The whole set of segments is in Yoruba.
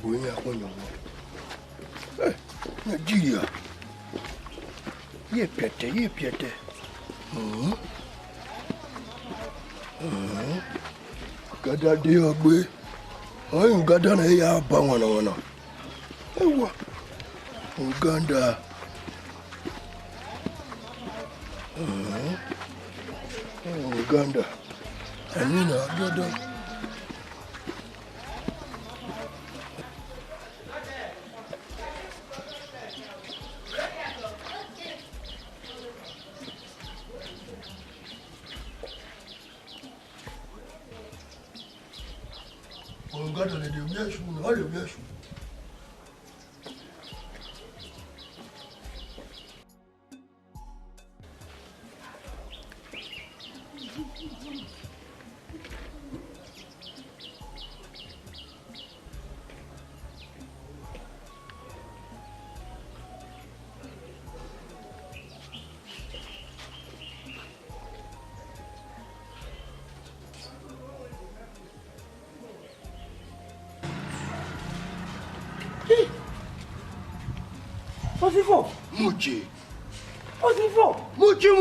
boy, Nigeria. Ye Piete. Gada dear boy. I'm Gada ya Banwana. Uganda. Uganda. I mean, Uganda. Uganda, they do yes, all of yes. Osifo! Muchi! Osifo! Muchi!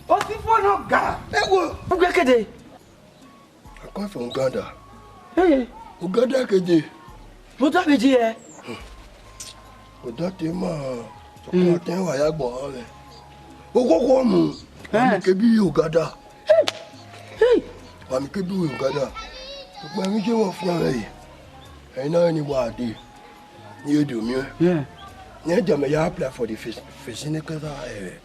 Osifo no ga! Ewo! Uga kede? I come from Uganda. Hey! Uganda kede? Buta beji e? Buta tema. Sokwa ten wa ya gbo ole. Okoko mu. Ami kebi Uganda. Hey! Ami kebi Uganda. Sokwa mi je wo fi an yi. I know any wadi. You do me. Yeah. You do me. You apply for the fishing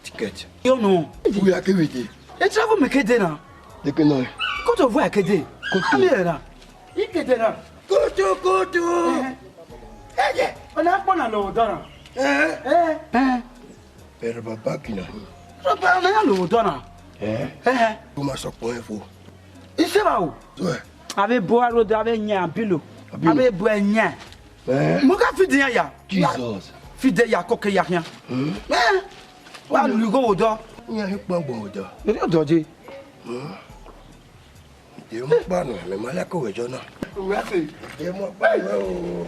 ticket. You know. We are activity. You travel me kede na. They can know. Go to where kede? Come here na. You kede na. Go to. Hey, ona pona lo dona. Pero babakina. Roba na lo dona. Tu ma sokpo info. Ise ba o. So. Ave bo aro de ave nya bilo. Ave bo nya. Muga fide ya. Jesus. Fide ya koke ya hia. Wa lu go odo. Nya hi pa gbo odo. Eri odo je. De mo pa no me mala ko wejo na. Wa se. De mo pa o.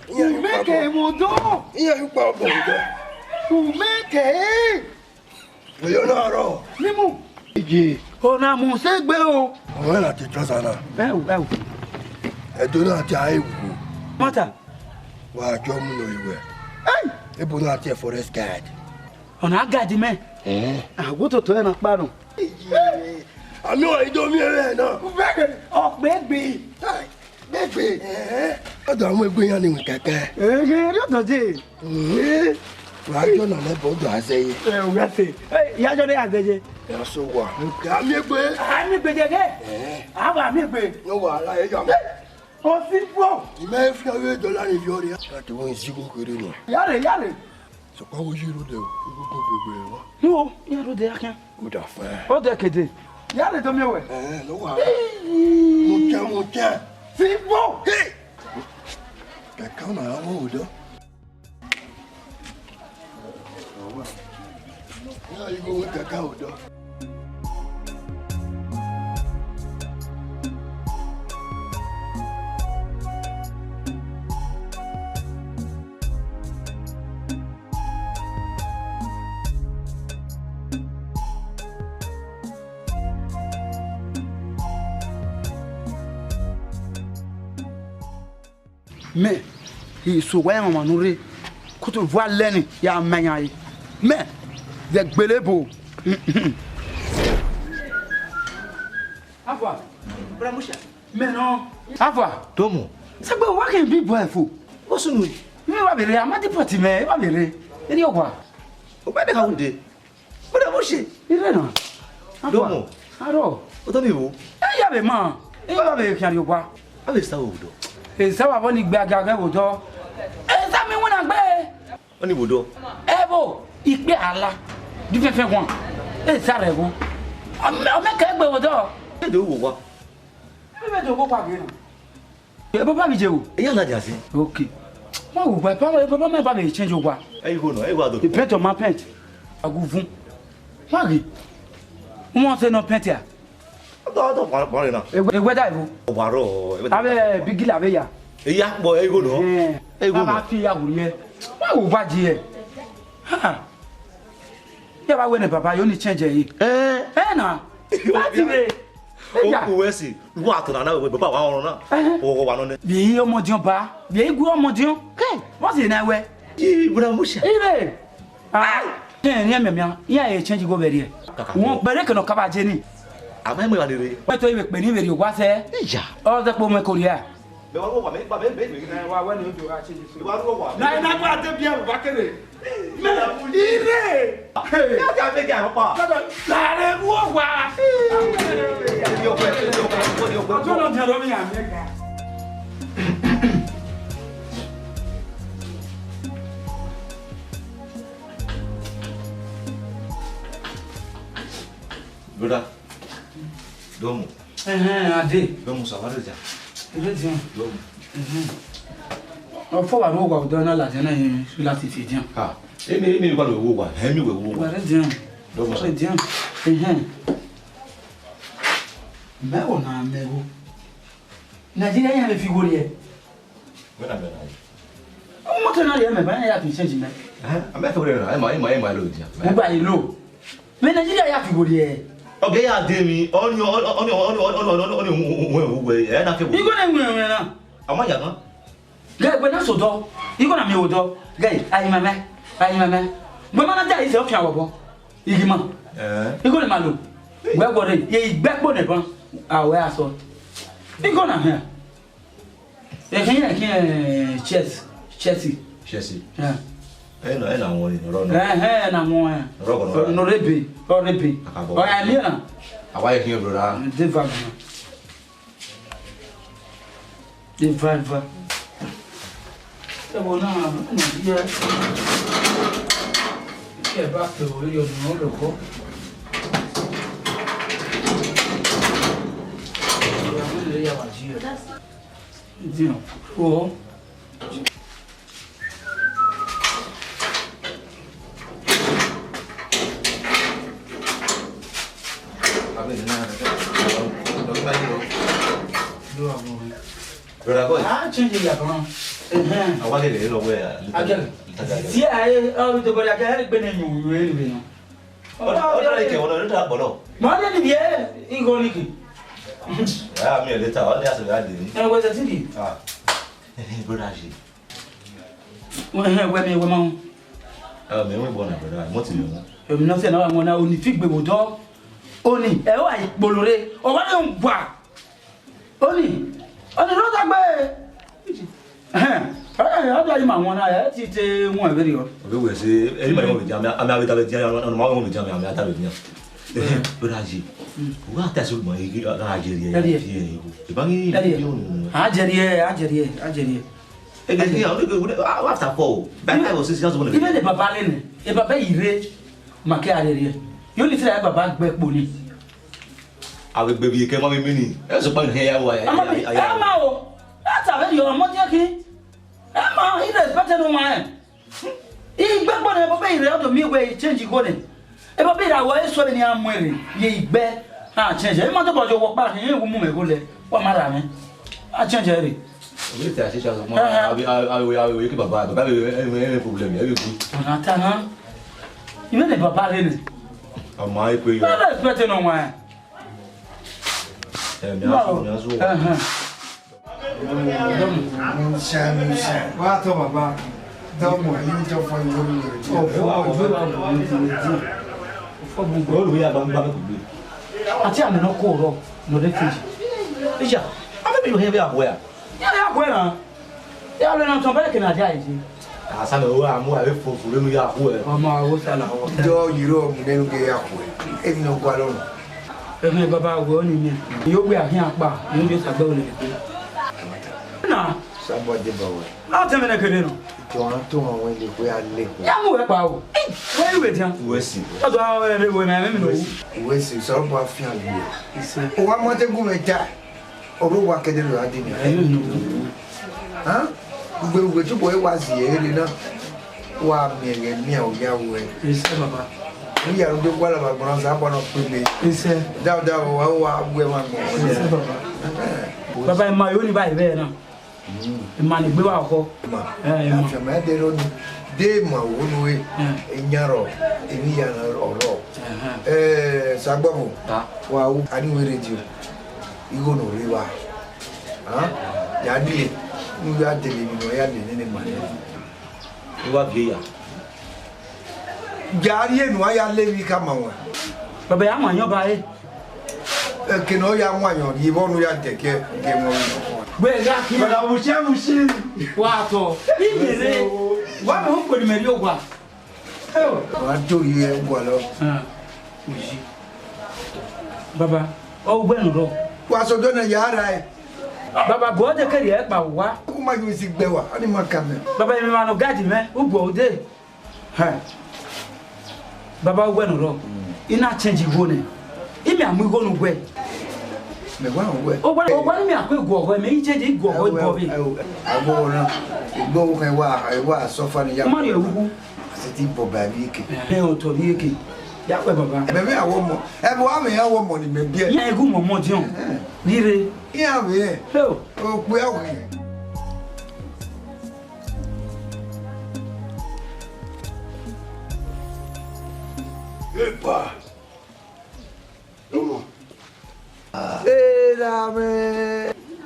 Umeke odo. Nya hi pa gbo odo. Umeke. Yo na ro. Mimu. Iji. Ona mu se gbe o. Wọ́n láti trọ́sà náà. Ẹ̀wù. Ẹ̀dọ́ náà ti àìwò. Mọ́tà. Wà á jọ múnà ìwẹ̀. Ebo náà ti ẹ̀ forest guard. Ọ̀nà àgàdì mẹ́. Àgùtò tó ẹ̀ náà parun. Àmì ọ̀ ìjọ mi rẹ̀ náà. Ọ̀pẹ̀gbẹ̀. Gbẹ̀gbẹ̀. Ọ̀dọ̀ àwọn ẹgbẹ́ yẹn ni wọ́n kẹ̀kẹ́. Ẹ̀rẹ́ ọ̀dọ̀ jẹ́. Wà á jọ náà lẹ́bọ̀ ọdọ̀ àṣẹyẹ. Ẹ̀wùrẹ́sẹ̀. Ìyájọ́ ní àgbẹ̀jẹ̀. Ẹ̀ sọ wà. Àmì ẹgbẹ́. Àmì gbẹ̀jẹ̀gẹ̀. Àwọn àmì gbẹ̀. Ní wà á láyé jà mọ́. Osifo. Ìmọ̀ ẹ̀ fi àwọn èdè láàrin ìjọ rẹ̀. Láti wọ́n ìsìnkú kéré nù. Yàrá. Sọ̀kọ́ wo yìí ló dẹ̀ o. Gbogbo gbogbo ẹ̀ wá. Yóò yàrá òde akẹ́. Ó dà fẹ́. Ó dẹ̀ kéde. Yàrá tó mi wẹ̀. Ló wà á. Mo jẹ́. Sifo. Kẹ̀kẹ́ ọ̀nà àwọn òdọ́. Now you go with the cow, dog. Mais il se voit en manourer. Quand tu vois l'aine, il y a un maniaque. Mais des belebo. Avoir. Mais non. Avoir. Tomo. C'est pas moi qui ai bien boire fou. Où sont-nous? Mais va verrer, à ma dépôte, mais va verrer. Il dit quoi? Au bas de Kaoundé. Où est-ce que Il est là. Tomo. Alors. Où est-ce Il y avait man. Il va verrer qui a dit quoi? Avec ça, où Et ça va venir gagner au dos. Et ça me wona gbe. On est boudou. Eh bon, il paie à la. Du fait quoi? Et ça rêve. On met qu'à gbe au dos. Et de où quoi? Mais de quoi pas bien. Et papa mi je où? Et y en a déjà assez. OK. Moi ou papa même pas me change quoi. Eh go non, eh va Et peinte ma peinte. A gouvon. Marie. Comment c'est non peinte ya? Don't worry now. Where are you? Waro. Abe bigi la be ya. Iya bo ego no. Ego Baba fi ya wuri e. Wa wo baji e. Ha. Ya ba we ne papa yo ni change yi. Na. Ba ti be. O we si. Wa to na we baba wa orun na. O wa no ne. Bi omodion ba. Bi egu omodion. Ke. Mo se na we. Yi bura musha. Ibe. Ni ememia. Ya e change go beri e. Won bere ke no kaba je ni. Ama mo wa ni re. Wa to ibe pe ni beri o wa se. Iya. O de po me koria. Me wa wa me ba me. Wa wa ni o jo ga change so. Wa ro wa. Na gba te bia ba kere. Me ire. Ya ja me ga pa. La re wo wa. Yo ko. Ojo no jero mi America. Brother. Domo. Ade. Domo sawaru ja. Ile dian. Domo. O fo wa ro wa do na la jena yin su láti fi dian. Ha. Emi kwa lo wo wa. Emi we wo wa. Wa re dian. Domo sa. Dian. Me o na me wo. Nigeria yan le fi wo re. Me na me na. O mo te na re me ba ya fi change me. Ame fe wo re na. Ema lo dia. Me ba yi lo. Me Nigeria ya fi wo re. Oge ya de mi oni we e na fe wo. Igo na nwe na. Ama ya kan. Ga gbe na so do. Igo na me wo do. Ga ayi mama. Ayi mama. Gbe ma na ja ise o fi awo bo. Igi mo. Igo na ma lo. Gbe go re ye igbe po ne bon. Awe aso. Igo na he. E Chelsea. Yeah. Na won ni ro no. Na mo e. No rebe. O rebe. O ya mi na. Awa ye kin brother. Deva. E wo na ye. Ke ba pe o yo no lo ko. Ya wa ji. Dino. O. Brother boy. Change ya kan. Awa le lo we. Si ai o to bari aka gbe na nyu we ni no. O le ke wona ta bolo. Ma le ni bie ingo ni ki. Ah mi le ta o le aso ga de ni. E wo se ti di. Ah. Brother ji. We me we ma. Ah me we bo na brother. Mo ti le mo. E mi no se na wa mo na oni fi gbe bodo. Oni e wa ipolore. O wa le ngwa. Oni ro ta gbe. Ọjọ́ yìí máa wọn náà ẹ̀ ti tẹ wọn ẹ̀bẹ̀rẹ̀ yọ. Oge we se eri ma mo bi jam ami abi ta be jam no ma mo bi jam ami ata be jam. Brother ji. Wa ta so mo yi ga ajeri e. E ba ni bi o no. Ajeri. E ga ni o after 4. Back I was 6 years old. Ibe de baba le ni. E baba ire ma ke ajeri. Yo ni tira baba gbe po ni. Awe gbe bi ke mo mi ni. E so pa he ya wa. Ama o. Ata be yo mo je ki. Emma, he respected no man. He back when I obey the me way change go then. If I be that way, so many am wearing. Ye bet. I change. I'm not about your walk back here. Woman go there. What matter, man? I change it. We tell you just more. I will keep a bad, but I problem. Every good. Natana. You know the papa in it. On my way, you are respecting no man. Wa to baba. Domo yi to fo yo mi. we are bang. Ati am no ko ro no de fiji. Isha, I'm be you heavy up where? Ya ko na. Ya le na ton bele ke na ja yi. Asa no wa mu ave fo fo mu ya ko e. Mama wo sala wo. Do yiro mu nenu ge ya ko. E no gwa lo. E baba wo ni mi. Yo gbe ahin apa, yo bi sagbe o le. Na Somebody bawo. a teme na kere no. To won le ko ya le. Ya mu we pa o. We we tian. We si. O do a we na me no. We si so bo afia le. O wa mo te gun meja. O ro wa kede lo adi ni. Ha? Gbe tu boy wa si e le na. Wa mi re mi o ya we. Ise baba. We are the one of our grounds. I want to play. Down, where one more. Baba, my only by there now. Money, go out. They my one way in Yarrow, in Yana or Rock. Sababu, wow, I knew you. You go no river. Huh? Yadi, you are delivering no yard in any money. You are here. Guardian, why are Levy come on? Baba, I'm on your body. Can all young one, you won't take care. Where's that? But I will share machine. What? One hope for the mediocre. Oh, I do you, Baba, oh, bueno. What's so done a yard? Baba, go the career, but what? Who might you see Bewa? I didn't come. Baba, you man of God, man, who go there? Baba, bueno, in a changing one. If I'm going away. Oh, what me I could go away, may change go away. I go I was so funny. Mario, as a tipo baby. Hell to Yaki. That way, Baba. Maybe I want more. I want money, maybe. Yeah, good more, John. Really? Yeah, we oh, well. Epa.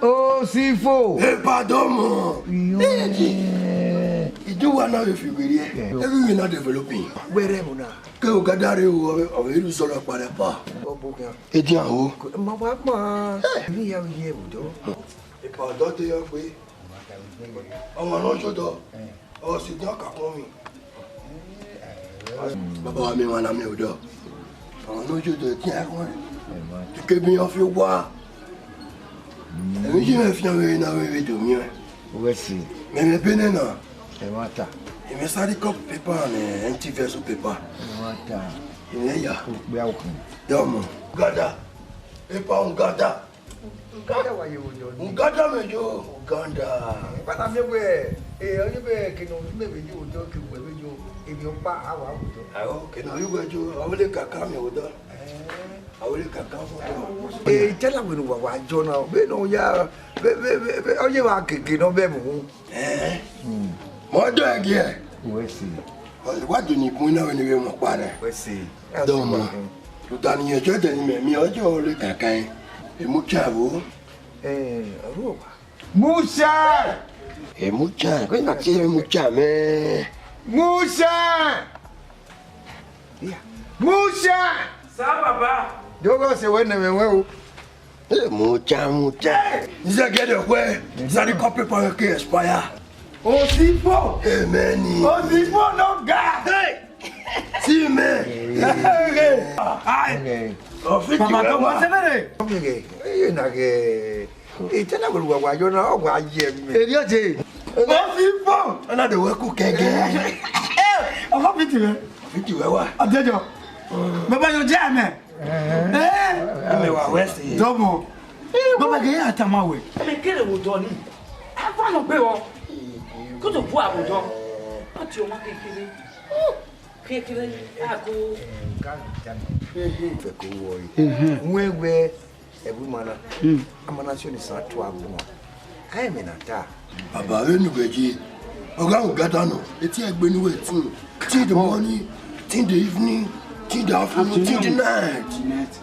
Osifo. Epa domo. You want to figure here. Everything not developing. Where am I? Go Uganda or you sort of Parepa. Edian, Mamma, we are here. If I don't your way, I'm not sure though. Oh, sit down, come me. Baba, I mean, when I'm your dog. I'm not sure the king. You keep me off your war. And you have no way now to me. Let's see. Maybe Benin. Matter. You may study cup paper and empty vessel paper. Matter. Yeah, welcome. Domo. Gada. Paper Uganda. Uganda, why you would Uganda, me yo. Uganda. But I'm nowhere. You can maybe you talk with you if you pass out. Okay, now you go to I will come with her. I will come. Tell them what Jonah, no, yeah. Oh, you are kicking on them. More dog here. Let's see. What do you point out when you want water? Let's see. Domo. You done your church and me or your cacain. A muchavo. Musa! A mucha. We're not saying mucha, man. Musa! Musa! Baba. Don't go say when they will. Mucha. Is that get away? Is that the copy for your expire? Osifo! Amen. Osifo no God! Hey! See me! Hey! Mama, don't want to say it. Okay, you're not gay. It's another one. You're not why you idiot. Osifo! Another work who can get. I'm happy to you. Thank you, Ewa. I did you. Baba, you're jamming. Double. Baba, get out of my way. I'm kidding with Donny. I found a bill. Go to Bois with Don. What's your monkey killing? Kicking, I go. Where every man, I'm not sure it's not 12 more. I am in a tar. Baba, anyway, Oga Gatano, it's here when you wait too. Till the morning, till the evening, till the afternoon, till the night.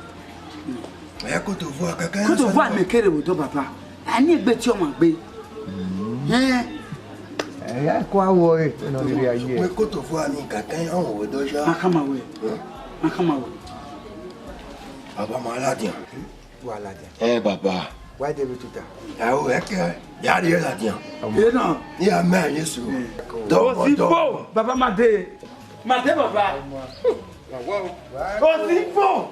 I go to work. I can't go to work. Me carry with Papa. I need bet your man, babe. Yeah, quite worry. No, we are here. We go to work. I can't on with those. I come away. I come away. Baba, Maladia. Maladia. Baba. Why did we do that? I will work. Yeah, you know. Yeah, man, yes, you. Osifo, Baba Mate. Mate, Baba. Osifo.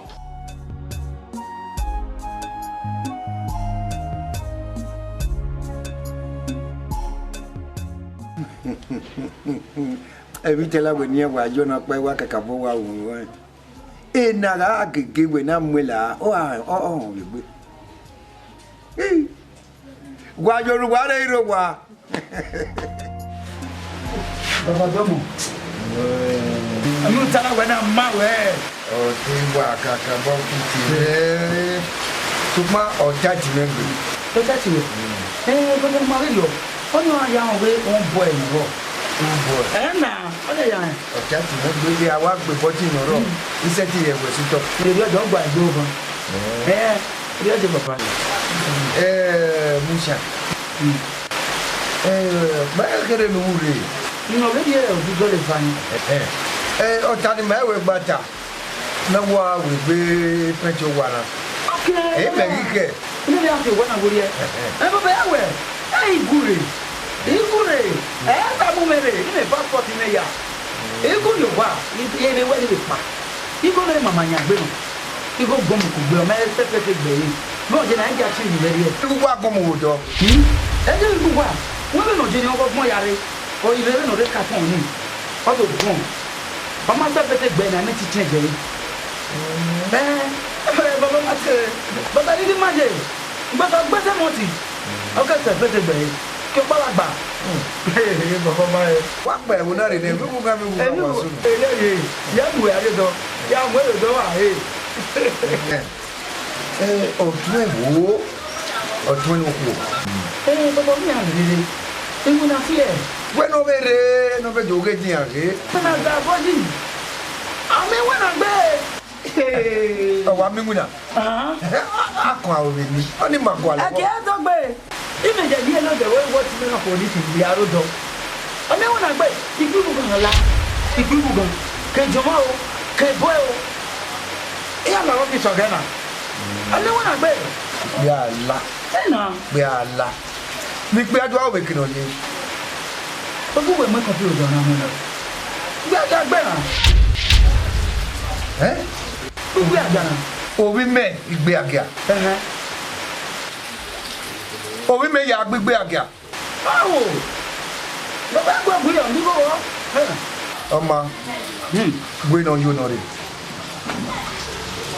Every tell when you were you're not by work a couple of hours. In Naga, give when I'm Willa. Oh, hey. Why you're what? Baba Domo. Amu tana wana mawe. O tiwa kaka bokuti. Tuma o tati mengu. To tati we. Ko mo mari yo. Onyo ya we on boy no. On boy. Na, ole ya. O tati mengu bi awa gbe boti no ro. Ise ti ye we sito. Ye yo do gba do gan. Yo de papa. Musha. Ba kere no ure. No we ye o do le fani. O tani me we gbata. Na wa we be pecho wala. Okay. Me gike. Ni ya ke wana gori e. Ba ba ya we. Igure. Ta mu mere, ni passport me ya. Igure yo wa, ni me we ni pa. Igure mama nya gbe no. Igo gomu ku gbe o me tete gbe yi. Mo je na nja chi ni le ri e. Igu wa gomu wo do. Je igu wa. Wo me no je ni ogo gbon yare. O ile re no re ka fun ni. O to gbon. Mama tete gbe na me ti change yi. Baba ma se. Baba ni ma je. Baba gbe se mo ti. O ka tete gbe yi. Ki o pala gba. Baba ma e. Wa gba e wo na re ne. Fi mu ga mi wo wa so. Ele ya bu ya do. Ya mu e do wa e. Ọ̀tún ẹ̀ wò ọ̀tún ẹ̀ wò. Baba mi an rere. Engu na fi e. We no be re, no be joge ti an re. Na ga boji. Ame we na gbe. Ọwọ́ amíngúnà. Akọ̀ àwọn èmi. Ó ní màkọ̀ àlọ́. Ake to gbe. Ime je die no de we what me na for this bi aro do. Ame we na gbe. Igbu gan la. Igbu gan. Ke jomo o, ke boy o. Iya la ro fi so gana. Ame we na gbe. Bí àlá. Na. Bí àlá. Ní pé adúlá òwe kìnnà ni. Gbogbo we mo kan fi o do na mo na. Gbe na. Gbogbo agana. Obi mẹ́ ìgbé àgà. Obi mẹ́ ya gbígbé àgà. Báwo? Bàbá gbọ́ gbé ọ̀ nígbò wọ́. Ọmọ gbé náà yóò nọ rè.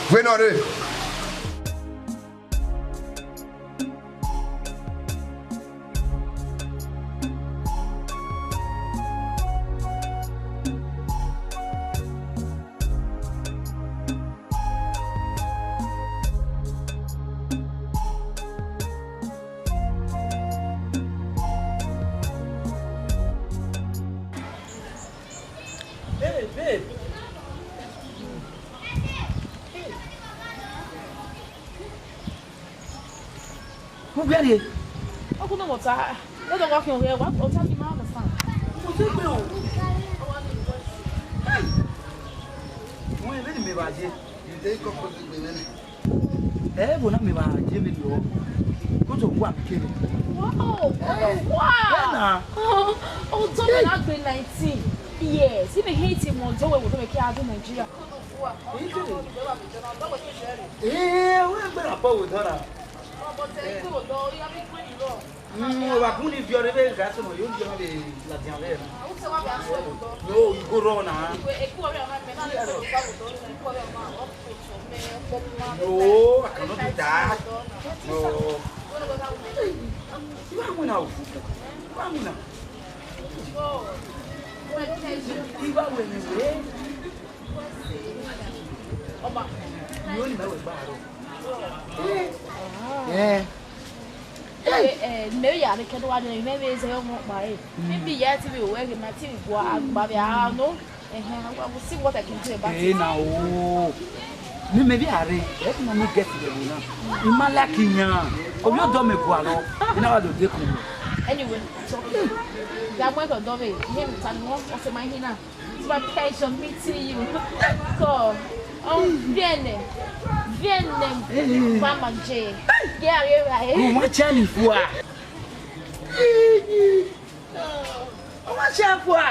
Gbé náà rè. Hey, babe. Who get it? I couldn't go to let them walk in here. What? I'll tell you my understand. What's it now? Wọ́n ẹ̀rẹ́ ni mi bá jẹ́. Ẹ̀ẹ́bùn náà mi bá jẹ́ mi lọ. Kó tó wà kéde. Wow! Wow! Oh, don't let that be 19. Yes, if they hate him on the way, we're going to carry out Nigeria. Wọ́n gbẹ̀rẹ̀ àpọ̀ wò dọ́ra. Wà kún ní fiọ́rẹ́ bẹ́ẹ̀ gà sọ̀rọ̀ yóò jẹ́ ọ̀rẹ́ làdìyàn bẹ́ẹ̀. Yóò ìgò rọ̀ náà. No, I cannot do that. No. Vamos now. Vamos now. Iba wele we. Ọba. Ni o ni mewe gba aro. Maybe I can't do it. Maybe it's a young boy. Maybe yet we will work in my team. But I know. I will see what I can do about it. Now. Ni maybe are. Let me get to the winner. Imala Kenya. Obi o do me ko alo. Ina wa do de ko. Anyway, so that one got done. Him and one of my hina. It's my pleasure meeting you. So, viens. Mama J. Yeah, my chani fwa. Oh, my chani fwa.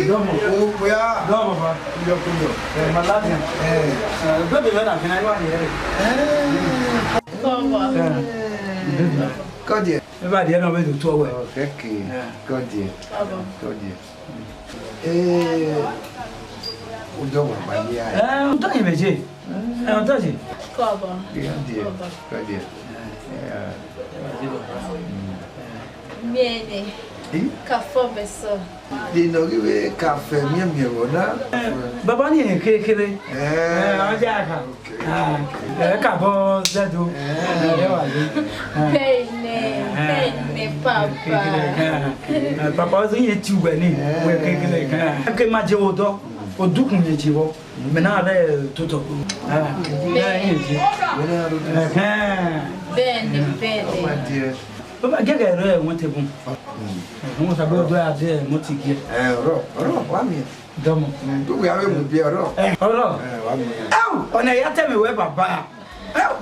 Domo, kuya. Domo ba. Kuyo. Maladia. Bebe bana kina iwa ni. Kọ́dìẹ̀. Ẹ bá díẹ̀ náà bẹ́ẹ̀ tó ọwọ́ ẹ̀. Kẹ́kẹ́ kọ́dìẹ̀. Kọ́dìẹ̀. Udo wa ba ya. Udo ye meje. Udo je. Kobo. Dia. Bene. Caffè beso. Di no give caffè mia wona. Baba ni kekere. Aja ka. Ka bo zadu. Bene, papa. Papa zo ye ti we ni. We kekere ka. Ke ma je odo. Odukun ye ji wo. Me na re toto. Bene. Baba gege re won te bun. Won sa bo do ade mo ti ge. Ro, wa mi. Domo. Tu we ave mu bi ro. Oro. Wa mi. Ona ya te me we baba.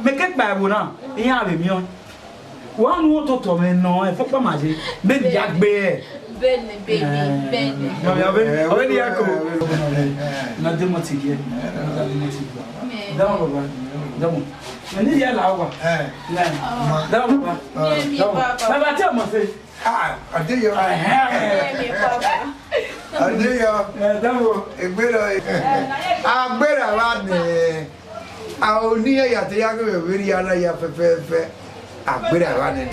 Me ke gba wo na. Iyan ave mi on. Wa nu toto me no e fopa ma je. Baby ya gbe e. Bene. Obe ni yako. Na de mo ti ge. Domo baba. Domo. Ni ya la wa. Domo baba. Baba te mo se. Adeyo. Papa. Adeyo. Domo. Egbero. Agbera wa ni. A oni ya te ya go we ri ala ya fefe. Agbera wa ni.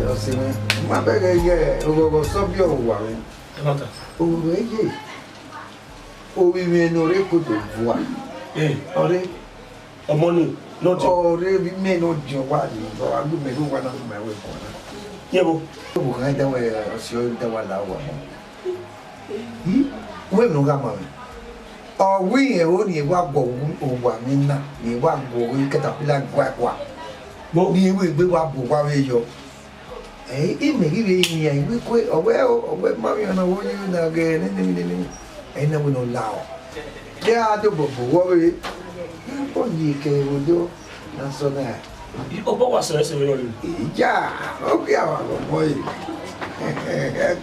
Osime. Ma be ge ogogo so bi o wa mi. Mata. O we ye. O bi mi no re ko to wa. Ore. Ọmọ ni no jo. Ore bi mi no jo wa ni. Bo agbo me lo wa na me we ko na. Yebo. O ga da we osio da wa la wa. We no ga ma. O wi e o ni wa gbo o wa mi na. Ni wa gbo o caterpillar gwa. Bo Ni we gbe wa bo wa we yo. Ime give ni ya we ko owe ma mi na wo ni na ge ni. Na we no lao. Ya do bo wo we. O ni ke o do na so na. o bo wa sere sere lori. Ja, o ki awa go moi.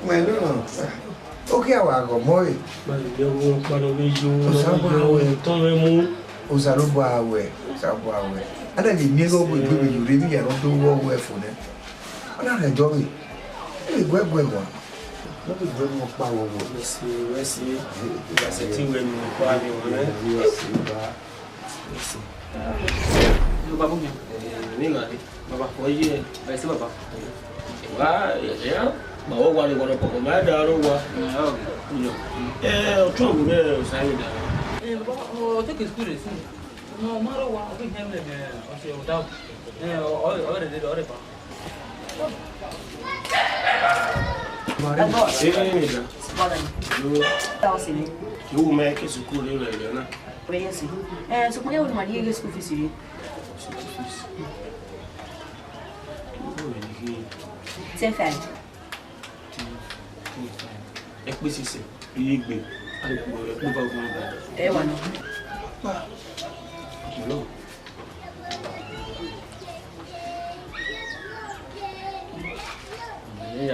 Melo. O ki awa go moi. Ba le wo pa no be yo. Ton re mu. O sa ro ba we. Ada ni mi go bo gbe you re bi ya ro do wo we fun ne. Ona re do mi. E gwe wa. No be gwe mo pa wo wo. Wesi. Ya se ti we mi pa ni o ne. Yo babu mi. Ni ga ni. Baba o ye. Ba se baba. Wa ya. Ba wo wa ni wo ko ma da ro wa. O tun mi be o sa ni da. O te ke skure si. No maro wa o ke hemle me o se o da. O re de o re pa. Eu me que se cura ele, né? Conhece? Se conhece o Maria que se ofereceu. Sem fé. É que precisa. Igbe. É para o É o ano. Não.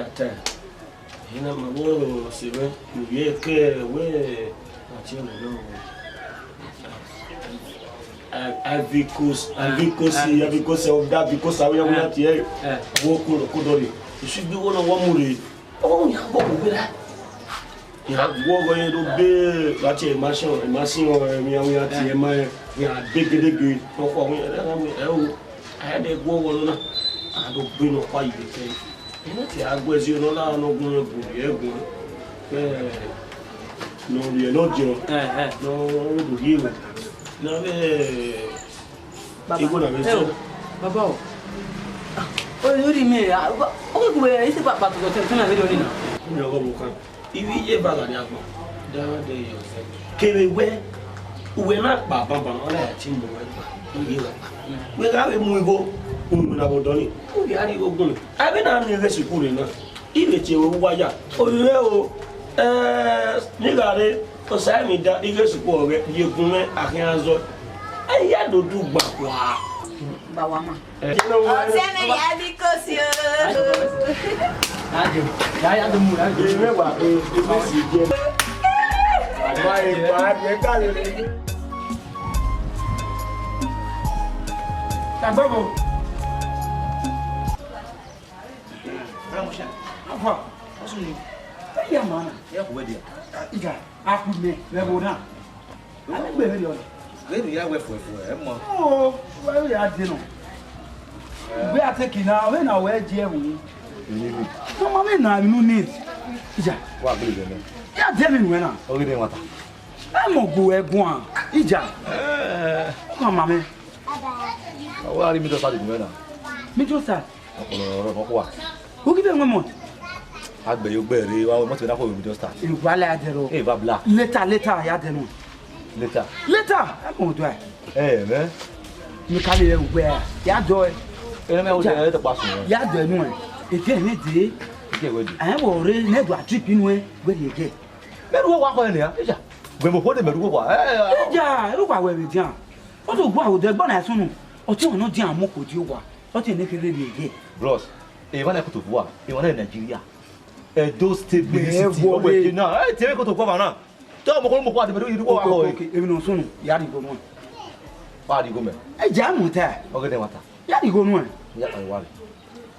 Até. Ina mabo se ve, ye que we ationa no. Because of that, because I am not here. Wo kodori. You should be one of one muri. Oh, ya go be that. Ya wo go yin do be lati machine o mi awon ati e ma ya degedege no fo awon e o. I had a go wo na. I do be no kwa ibe. Ina ti agbezi no la no gun egun no ri no jiro no do hiwo na be igo na be so Baba o. O yori me o ko we isi papa to te na video ni na. ni ogo mo kan iwi e ba ga ni agbo da de yo kere we na pa baba no la ti mo we wa we ga we mu igo na bodo ni o ya ri ogun abi na ni resi kure na ile ti o waya o re o ni gare o sa mi da ile su ko re ye gun me akin azo aya do du gba wa Ba wa ma. O se me ya bi kosio. Ajo. Ya do mu ajo. e me wa e me si je agba e pa e ka le Ta babo. Apa? Asuni. Ya mana? ya ko we dia Iga, aku me, lebo na. I'm going to Maybe I wait for oh, where we are dinner. We are taking now when I wear GM. No, I mean, I no need. What will you do? Yeah, tell me when Oh, you didn't want I'm going to go at one. Ija. Come on, man. What are you doing? Me just that. What? Who give them 1 month? I bet you bury. I want to know you just start. In Gualadero. Hey, Babla. Later, I had them. Later. I'm going to do it. Hey, man. You can't even wear. Yeah, do it. I'm going to the bathroom. Yeah, do it. If you need it, I am already never tripping where you get. But what are you? When we hold them, Yeah, look where we jam. What do go with the bonnet soon? Or you not jam more with you? What in the really Bros, even I put to work, you want in Nigeria. Those states, you know, I tell you to go on. Don't go what you do. Okay, even on soon, Yadi go on. Why do you go, man? A jam with that. Okay, what? Yadi go on. Yeah, I want.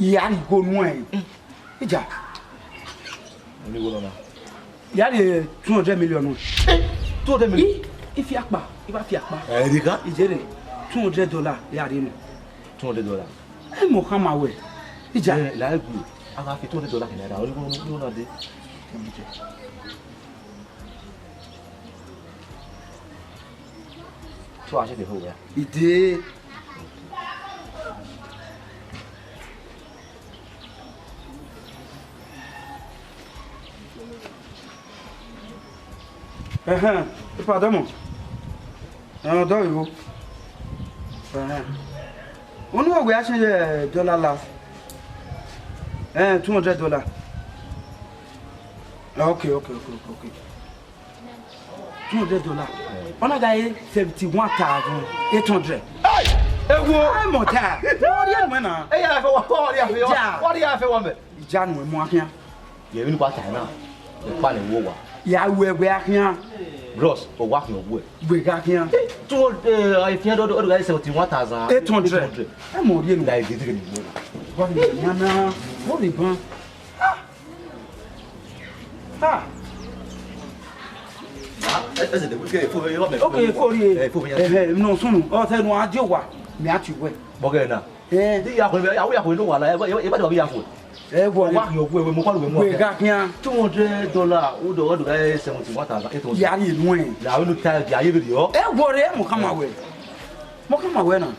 Yadi go on. Ija. Only go on. Yadi 200 million. 200 million. If you akba, if I fiakba. Erika? Ijere $200 Yadi. $200. I'm Mohammed way. Ija. Like you. I have $200 in there. Only go on there. So I should be home. It did. Pardon. Non, don't you? On nous a acheté $1 là. $200. Okay. $200. On a gagné 71,800. Hey! Hey, mon gars. Hey, I feel what do you have for one? Jan, moi, rien. You haven't got time now. The plan is over. Yeah, we're rien. Gross, or walking away. We got here. If you don't organize 71,800. I'm more than Like it. what is Nana? What is it? Ah. Okay, for you. Okay, for you. No, soon. Oh, tell me, I do what? Me at you. Okay, now. Eh, The Yahoo know what I ever Yahoo. everyone. Walk your way with We got here. $200. Who do I 71,800? Yeah, you win. Now, you look tired. I even you. Everybody, I'm come away. Come away now.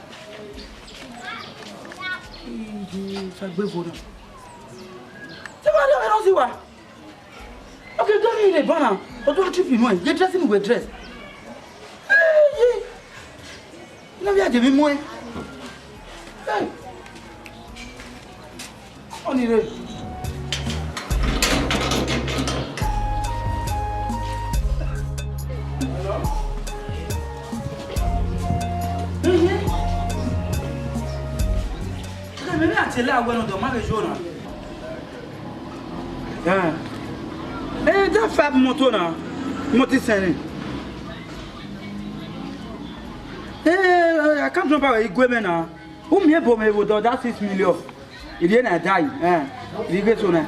I don't see what. Okay, don't need a banner. Or don't you feel you're dressing with dress. Hey, now we are giving more. Hey, on it. Maybe I tell you when on the marriage owner. Yeah. Eh, that fab motor now. Motor selling. I can't remember where you go now. Who me bo me would that 6 million. It didn't die. It get on.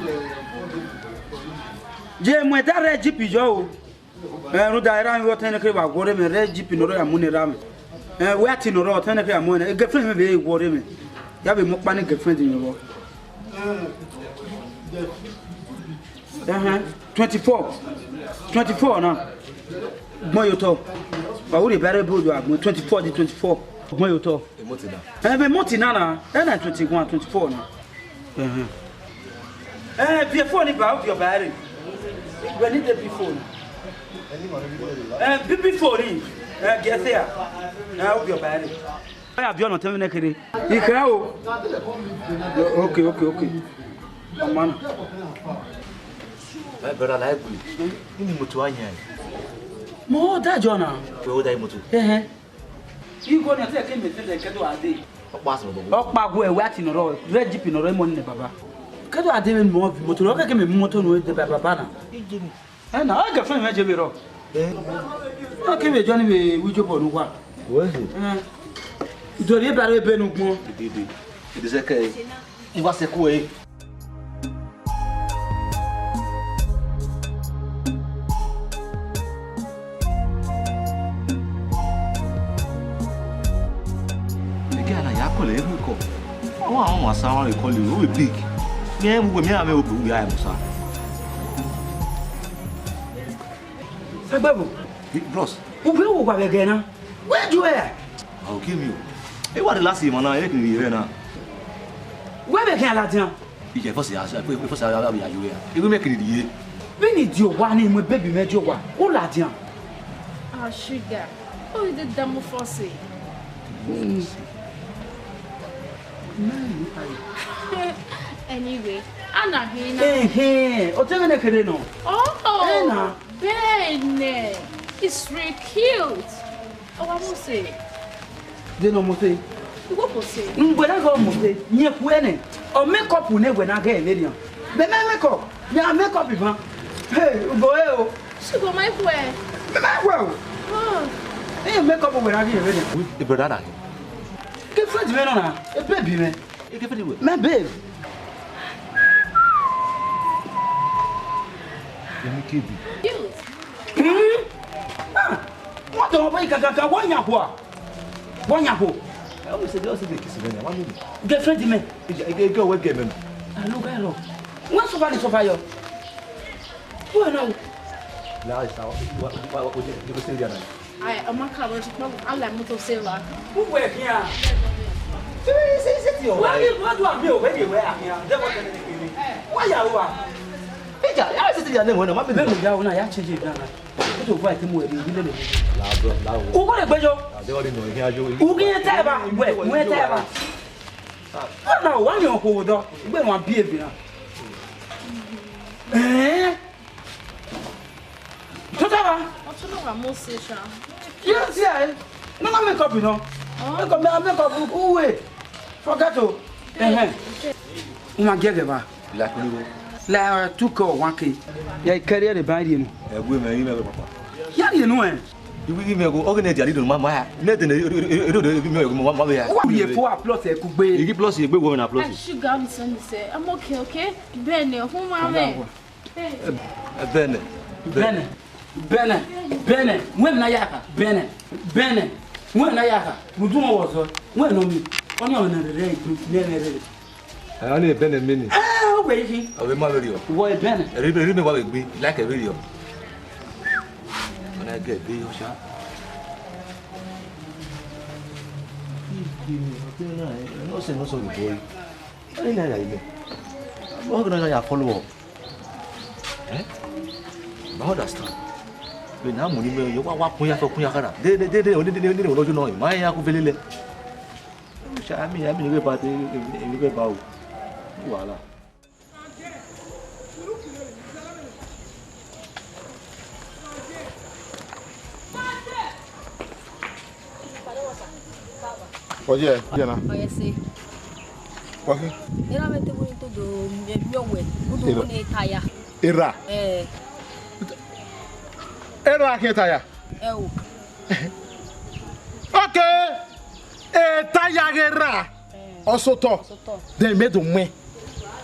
Je mo da red jeep jo. No da ran what ten creba go me red jeep no ya money ram. We ati no ro ten creba money. Girlfriend me be go me. Ya be mo pa ni girlfriend ni wo. 24 now. More you talk. But we better build you up. 24 to 24. More you talk. Be monty na. Na 21, 24 now. Before ni ba your battery. We need the before. Before ni. Get there. Now your battery. I have you on tell me nekere. Ikra o. Okay. Man. Brother, like you mutu anya. Mo da jona. We da mutu. You go na take me tell kedo ade. Pass mo. Okpago e wati no ro, red jeep no ro mo ne baba. Kedo ade me mo moto ro keke me moto no de baba na. Na aga fa me je be ro. Okay me joni me wijo bo no kwa. Wo Dori ba re be no gbon. Dede. It is okay. You was a cool. call it, we call. Oh, I want someone to call you. We big. Yeah, we may have a good guy, sir. Hey, Babu. Bros. Who will go again? Where do you wear? I'll give you. Hey, what the last year, man? I can hear now. Where can I tell? You first say, you will make it here. We need your one in with baby major one. Oh, Latian. Oh, sugar. Oh, you did demo for say. Anyway, Anna here. Hey, oh, tell me the Cadeno. Oh, Benin. It's really cute. Oh, I must say. They know what say. What will say? When I go, near Quene, or make up when I get a million. Then I make up. Yeah, make up, Ivan. Hey, boy, she go my way. Well, hey, make up when I get ready. The brother. Get French men on a baby, man. My babe. Let me keep you. Cute. What the way can one yapua? One yapo. I always say, also the kiss again. 1 minute. Get French men. Go away, game. I know, Gallo. What's the value of fire? Who know? Now it's how. What would you say the other? I am a cover. I'm like Moto Sailor. Who were here? Why do I know where you were here? Why are you? I said the other one. I'm not going to go on. I actually done it. To fight him with you. Who got a bejo? Who get a tab? Where tab? Oh, no, one your hold up. When one beer. Eh? Totava? What's the number? Most station. Yes, yeah. No, I make up, you know. Make up. Who wait? Forget to. Uma get about. La took 1K. Yeah, carry the body. Yeah, you know. You will give me a go organize a little mamma. Nothing. What we for a plot could be. You give plus a good woman a plus. Sugar, Miss say, I'm okay, okay? Benny, whom I am. Benin. When Nayaka, Benin. When Nayaka, Muduma was when on me. On your name, I only been a minute. oh, waiting. I will marry you. Why, Benin? I remember what it be like a video. When I get the shot. No, say no, so boy. I didn't know. I'm going to follow up. Eh? Now that's true. When I'm money, you walk for Kuyakara. They only know my Yakuville. I mean, I'm going to go. Voila. Oye, Diana. Oye, sí. ¿Por qué? Era vete bonito do meu we. Mudo bone taya. Era. Era que taya. Eu. Okay. Taya guerra. Osoto. They made me.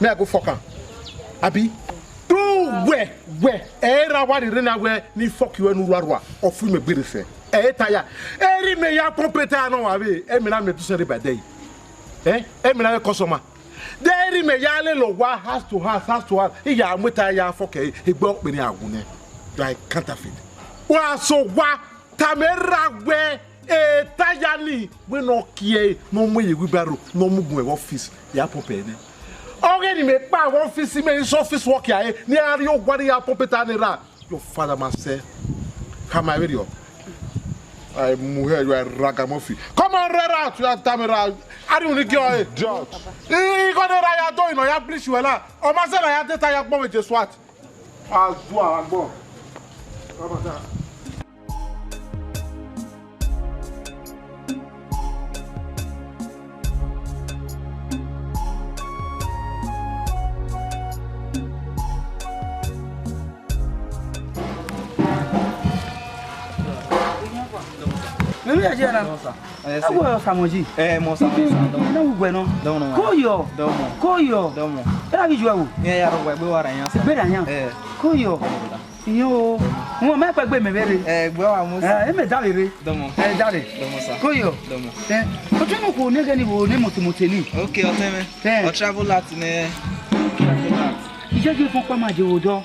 Me I go fuck am. Abi. Do where? Era what rena where ni fuck you enu ruarwa. Ofu me gbere se. Taya. Eri me ya pompeta no abi. E me na me tu se ba dey. E me na customer. Deri me ya le lo wa has to house. Iya ameta ya fuck e gbo pe ni agune. Like counterfeit. Wa so wa tamera we Tayani, we no care, no more you will no move office, ya popene. Already me pa office, me in office work here, near your body, ya popetana. Your father must say, come my video. I move you a ragamuffin. Come on, Rera, to your tamera. I don't get a job. You got a raya doing, or you please you a lot. Or myself, I had to tie up bomb with your swat. I'll do a bomb. Come on, Maybe I just know. Samoji. Moça. Não, bueno. Coyo. Era visual. É, era o web, o aranha. Beranha. Coyo. Yo, mo me pe gbe me bere. Gbe wa mo. Me dare re. Domo. Dare. Domo sa. Koyo. Domo. O tun ko ne gani bo ne motomote ni. Okay, o teme. O travel out ne. Ije ki fun pa ma je ojo.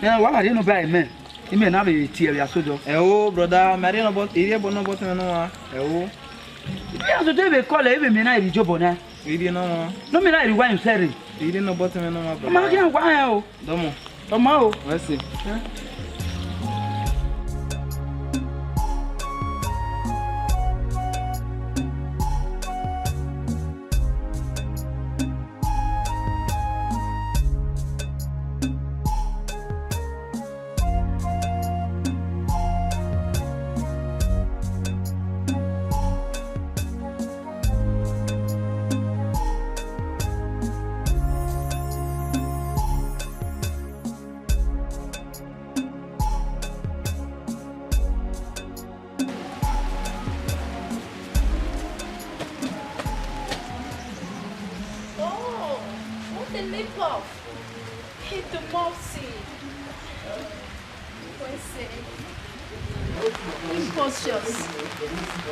Wa re no ba me. Ime na be ti e ya sojo. O brother, me re no bot, ire bo no bot me no wa. O. Ya so de be call e be me na iri jobo na. Ire no wa. No me na iri wa in sere. Ire no bot me no wa brother. Ma ki an wa o. Domo. Toma o. Merci.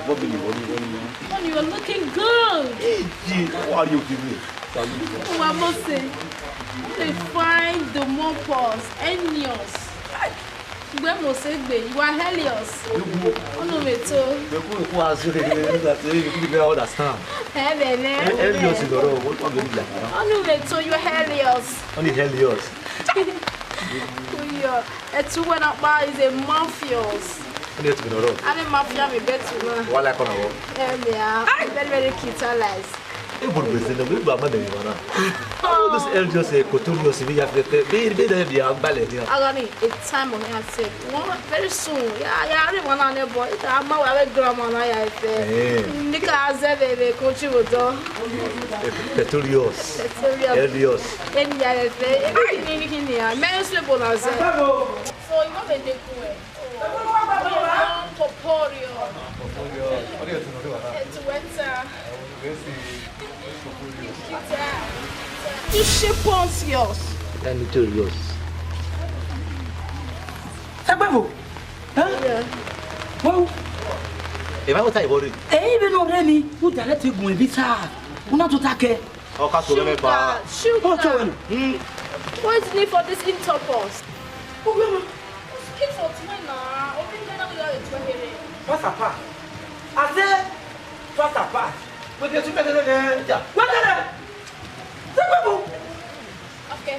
What you are looking good. What are you doing? Oh, I must say, they find the mopos, Enios. Where must say, you are Helios. Oh, no, me too. Who has you understand? Helios is the road. What are you doing? Oh, no, me too, you are Helios. Only Helios. It's when I buy is a mafios. I'm a mafia, me bet to one. What like on a road? Yeah, very, very cute, I like. It would be the way by Monday. Oh, this Helios, a couturier, Sevilla, be a ballet. I got it. It's time on I said. Very soon. Yeah, I didn't want to boy. I'm my grandma. I said, Nika has a country with Peturios. Helios. And anything here. Men sleep on us. So you have a dick way. Poporio. It's winter. You ship on yours. And Peturios. Sababu. Yeah. Wow. If I was I worried. Even already, who directed me visa? Not to take. Oh, can't remember. Shoot. What is need for this interpose? It's for Twina. What's a part? I said, what's a part? With the super there. What are they? Okay,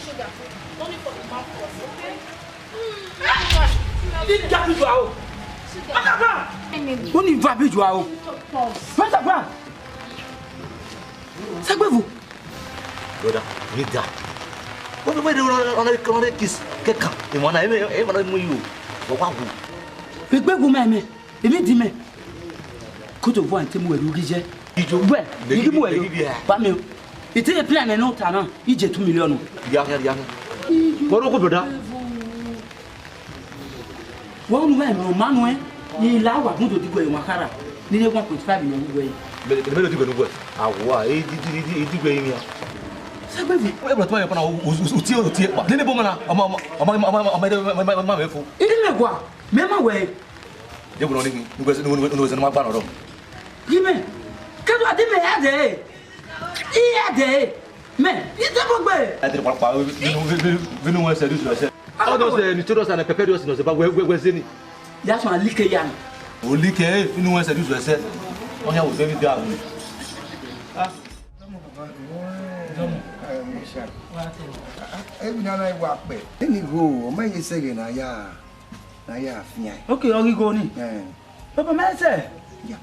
sugar. Only for the mouth wash, okay? Did that be wow? What's a part? Only Vabi Joao. What's a part? Sababu. Brother, read that. What the way they were on a kiss? Get come. In one, every you. Wow. Big woman, me dime. Could have wanted to move Rugije. Did you wear? Did you wear? But me, it's a plan and no Tana, Egypt 2 million. Young. What a brother? One way, no man, you allow a good to go in Wakara. Nearly 1.5 million way. But the middle of the work. Why did you go in here? Sababu, wewe tu hapa na utie. Nini bomana? Ama wefu. Ile kwa. Mema we. Je kuna nini? Unaweza na mabana ro. Yime. Kadu adime ade. Ade. Me, itapogbe. Ade kwa vinu wa serious wa se. All those nitrosos and peperios no se ba we zeni. That's one like yan. O like vinu wa serious wa se. Onya wo se bi da. Every night I walk back. Then you go, or may you say, Naya, Fia. Okay, I'll go in. Papa, man, say, yeah.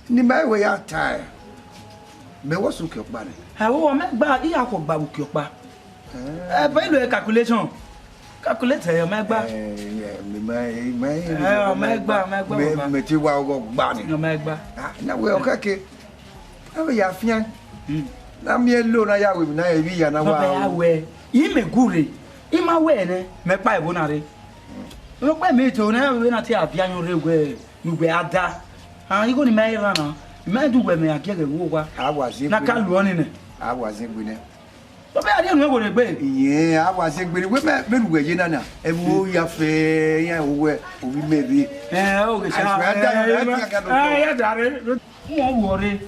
In my way out tired. May what's look your body? How will I make bad? You have babu your back. I pay calculation. Calculate your make back. My material go body. No make back. Now we're okay. How are you, Fia? Na mi elo na ya we na ebi ya na wa ya we yi me gure I ma we ne me pa ebo na re no pa me to na we na ti afia nyu re gwe ada ha yi go ni me ra na me du gwe me akege wo kwa awazi na ka lu oni ne awazi gbe ne Baba ya dey no go gbe. Yeah, I was saying we me je nana. E wo ya fe yan wo obi mebi. O ke sha. Ya dare. Mo worry.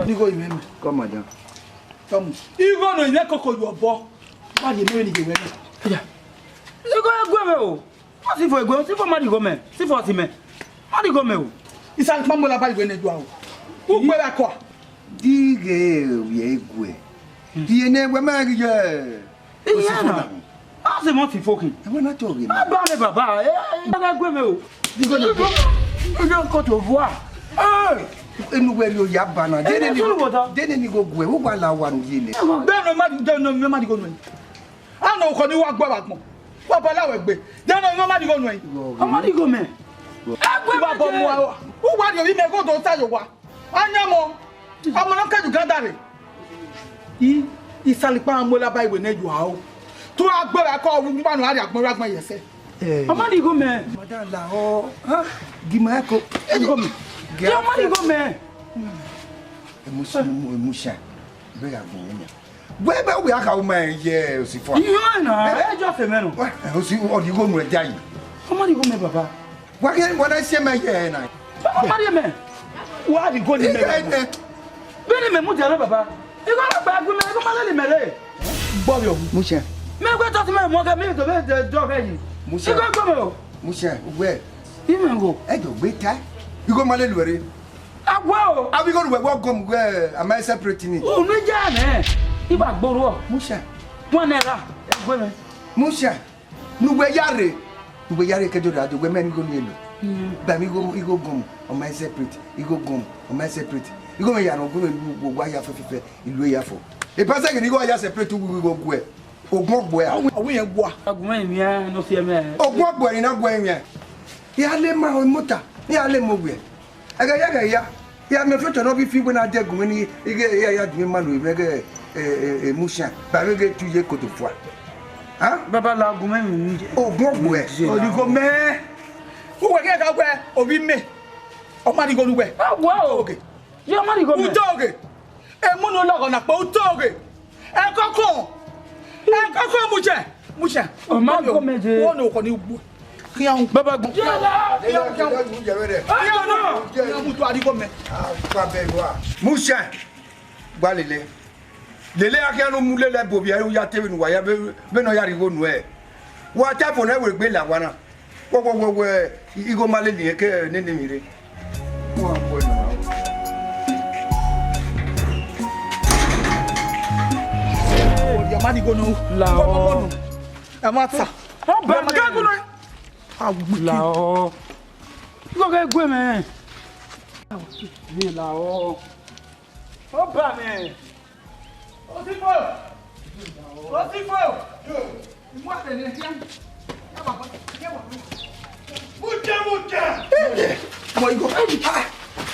Nigo imeme. Come on. Come. Igo no ine koko yo bo. Ma de me ni je we. Ya. Igo egwe me o. Osifo egwe, Osifo ma di go me. Sifo osime. Ma di go me o. Isan pambo la ba igwe ne do a o. Ugbe la ko. Dige ye egwe. Die ne we ma gije. Osifo. Ah se mo ti fokin. E we na toge. Ma ba me baba. Egwe me o. Digo no. Ojo ko to voir. Enu we lo ya bana. Dene ni go gwe. Wo gba la wa ni le. Be no ma di go no. Ana o ko ni wa gba gbon. Papa la we gbe. Dene no ma di go no. O ma di go me. Egwe baba mu wa. Wo wa di o me ko to sayo wa. Anya mo. Omo no ka Uganda re. Isalipa mo la ba iwe ne ju ha o. To agbara ko wu panu ari agbon yese. O ma di go me. Madam la o. Gima ko. E go me. Ya ma di go me. Emusha. Be ya gbon nya. Webe we aka wo man ye Osifo. Iyo na. E jo fe me no. Osi o di go nu eja yi. O ma di go me baba. Wa ke wona se me ye na. O ma di me. Wa di go ni me. Beni me mu jara baba. Igo la ba gbe me ko ma le mere. Gbo yo. Musha. Me gbe to ti me mo ka me to be de do be yi. Musha. Igo gbo me o. Musha, we. Imengo. E do gbe ta. Igo ma le luere. Agwa o. Abi go we gom we am I separate ni. O no ja na. Iba gboro o. Musha. 1 naira. Egwe me. Musha. Nu we yare. Nu we yare ke do da do we me ni go ni elo. Ba mi go igo gom am I separate. Igo gom am I separate. Igo me ya no go wa ya fefe ilu ya fo. E pasa ke ni go ya separate we go gwe. Ogun ogbo ya. Awu yen gbo. Aguma emi a no fie me. Ogun ogbo ni na gbo yen. Ya le ma o mota. Ya le mo gwe. Aga ya. Ya me foto no bi fi we na de gun ni ige ya dumi ma lo mege musha. Ba mege tuje ko to fo. Ha? Baba la aguma emi ni. Ogun ogbo e. Odi go me. Wo we ke ka gwe obi me. O ma di go lugbe. Agwa o. Okay. Yo ma di go me. Utoge. E mu no logo na pe utoge. E kokon. Mucha. O ma go meje. Wo no ko ni gbo. Kian baba gbo. Ya mutu adi go me. Kwa be wa. Mucha. Gba lele. Lele akianu mu lele bobi ayu ya tewe nu wa ya be no ya rigo nu e. Wa ta fo na we gbe la wa na. Wo igo male ni ke nene mire. Wa ko na. Yamadi go no la o amata ba ma ga go no la o go ga gwe me ni la o ba me Osifo mo te ne ya baba ya baba mucha mo igo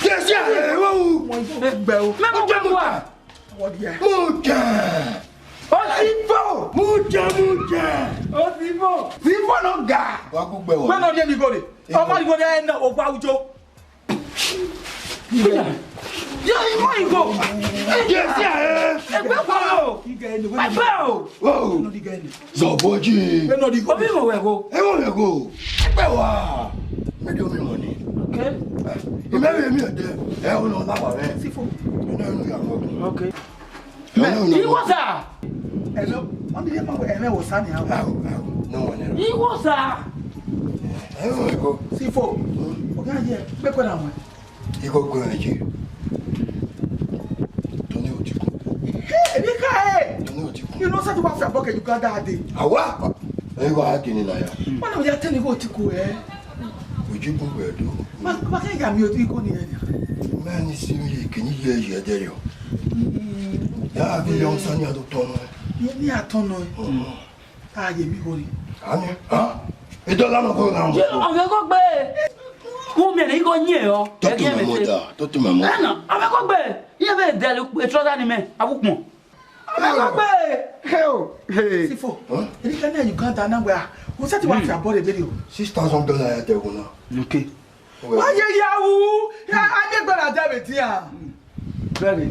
yes ya wo mo igo gbe o me mo gbe wa wo dia mucha Osifo! Mucha! Osifo! Osifo no ga! Wa ku gbe wo. Gbe no de mi gole. O ma di go de na o gba ujo. Ya imo igo. Yes ya. Egbe ko. Ige ni we. Aba o. No di ga ni. Zoboji. E no di go. Obi mo we go. E mo we go. Egbe wa. Me do mi money. Okay. E me mi ode. E o no la wa re. Osifo. No no ya go. Okay. No. He was a. Hello. On the name of was Sunny. No one. He was a. E go. Osifo. Oga je. Be ko na mo. E go go aje. Tony Otiku. Hey, Bika. Tony Otiku. You know such what for bucket Uganda day. Awa. E wa gini na ya. Mana we tell you Otiku Ojibu we do. Ma ke ga mi Otiku ni e. Man is really can you hear there? Ya bi yon sani adotono. Ni atono. Ah ye mi hori. Ani, ha? E do la no ko na. Je o me ko gbe. Wo me ni ko yin o. To tu mamo. Na, o me ko gbe. Ye be de le trouser ni me, abukun. O me ko gbe. Hey. Sifo. E ni kana Uganda na gba. Wo se ti wa fi abode be o. $6,000 ya te wona. Okay. Wa ye yawu. Ya ade gbara da be ti a. Very.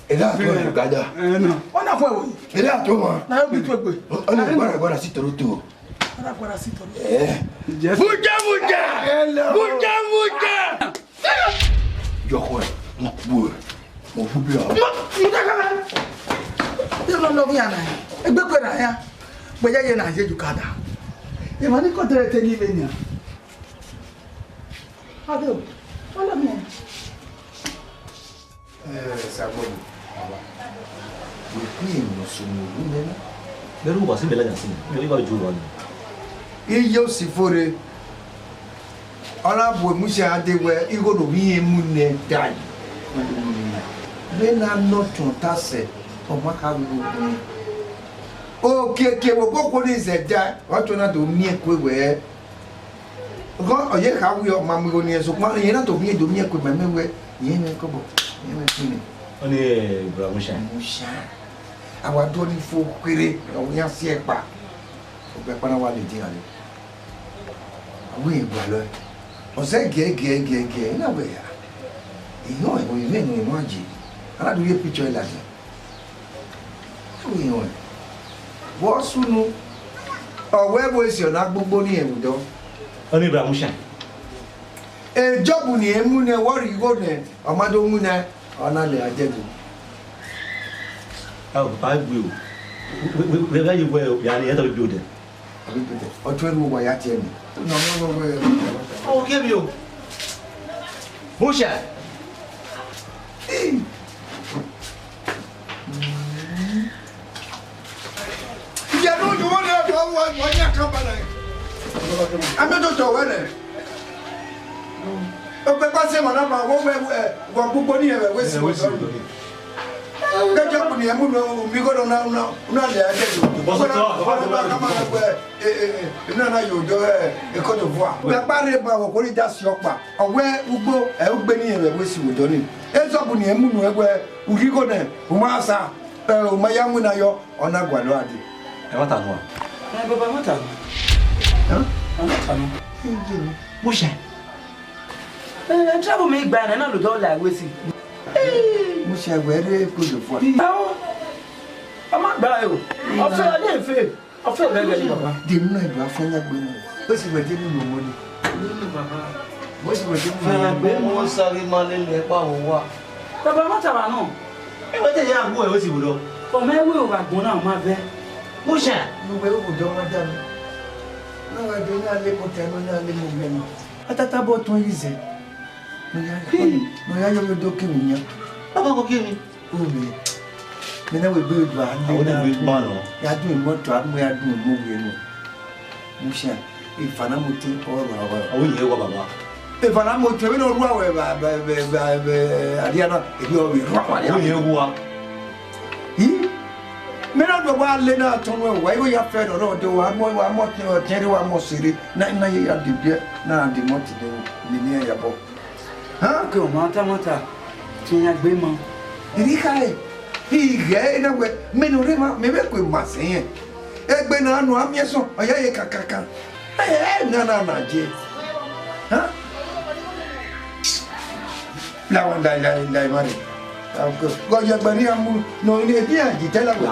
Ela to Uganda. No. Ona kwa. Ela to ma. Na yo bitu egbe. Ona agora si toroto. Ona agora si toro. Muja. Yo ko. Mo bu. Mo fu bi o. Muja ka. Yo lo bi ana. Egbe ko na ya. Boya ye na je Uganda. E ma ni ko tere te ni Benin. Ado. Wala mi. Sagbobo. We no sumu nena. Beru ba se bela nyasin. Bela ba ju ro. Iye Osifo re. Ona bo musia adewe igo do bi emu ne dai. Bena no ton tase. O maka wo. O keke wo koko ni zeda. O to na do mi ekwewe. Go oye ka wi o ma mi go ni eso ma yen na to bi do mi ekwe ma mewe. Yen me ko bo. Yen me fini. Oni bra musha. Musha. Awa do ni fo kwere. O yan si epa. O be pa na wa le din ale. Awe egba lo. O se ge na we ya. Iyo e mo ile ni mo aji. Ala do ye picture la ni. Iyo. Wo sunu. O we bo esi ona gbogbo ni ewudo. Oni bra musha. E job ni emu ne worry go ne. Amado mu na ona le ajedu. Ah, pa gbe o. We ga you well, ya ni e to bi o de. Abi pete. O twa ni wo ya tie ni. No. Oh, give you. Musha. Ya no you want to wa nya company. Ame to we ne. O pe pa se mo na ma wo gbogbo ni e we si wo so. Gajo ku ni emu no mi go na le ade do. Bo so to. Na yo jo e ko do voa. Pe pare ba wo ko ri ja si opa. Owe ugbo e ugbe ni e we si wo jo ni. E so bu ni emu no egbe ugi go ne. O ma sa o ma ya mu na yo ona gwalo ade. E mata no. Na baba mata. Mata no. Musha. Trouble me gba na lo do la we si. Musha gwere ko do voa. Ama gba yo. O fe ade fe. O fe be gele baba. Di mu na do afanya gbe mu. O si we di mu mo ni. Baba. Mo si we di mu. Fẹ́ràn pé mo sáré máa lé lè pa òun wá. Baba mata ba no. E we te ya gbo e o si wo do. O me we o ba gun na ma be. Musha. Mo we o do ma da mi. Na wa do na le mo te no na le mo gbe mi. Atata bo ton yize. No ya yo me do ki mi yan. Baba ko ki ni. O mi. Me na we be do a Àwọn le na. ni gbe pa no. Ya do mo to a mo ya do mo we no. Musha ifana mo ti oro awa. Àwọn ye wa baba. Ifana mo to me no ru awe ba adia na ebi o bi ru awa ya. Àwọn ye wa. Yi me na do wa le na ton we wa yo ya fe do do wa mo tere wa mo sire na ye ya de bia na de mo ti de ni ya bo. Ha Ke o mata. Tinya gbe mo. iri kai ige na we me no re ma me be ko ma sen egbe na anu amieso oya ye kakaka na je ha la wanda la mari go ye gbe ni amu no ni bi aji tela we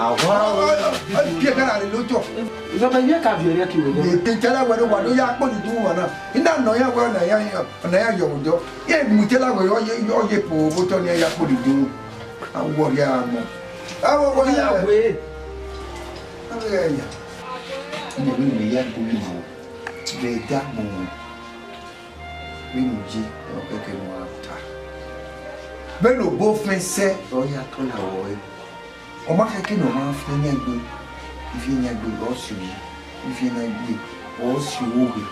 bi kana le lojo Baba ye ka bi re ki we e te tela we wa do ya po ni tu wa na ina no ya we na ya yo do ye mu tela we yo ye po bo to ni ya po di du awo ya mo awo ya we. ya ni mi ya ku ni mo be da mo mi mu ji o ke mo ata be no bo fen se o ya to la wo e o ma ke no ma fe ni agbe ifi ni agbe o si yi ifi ni agbe o si wo gbe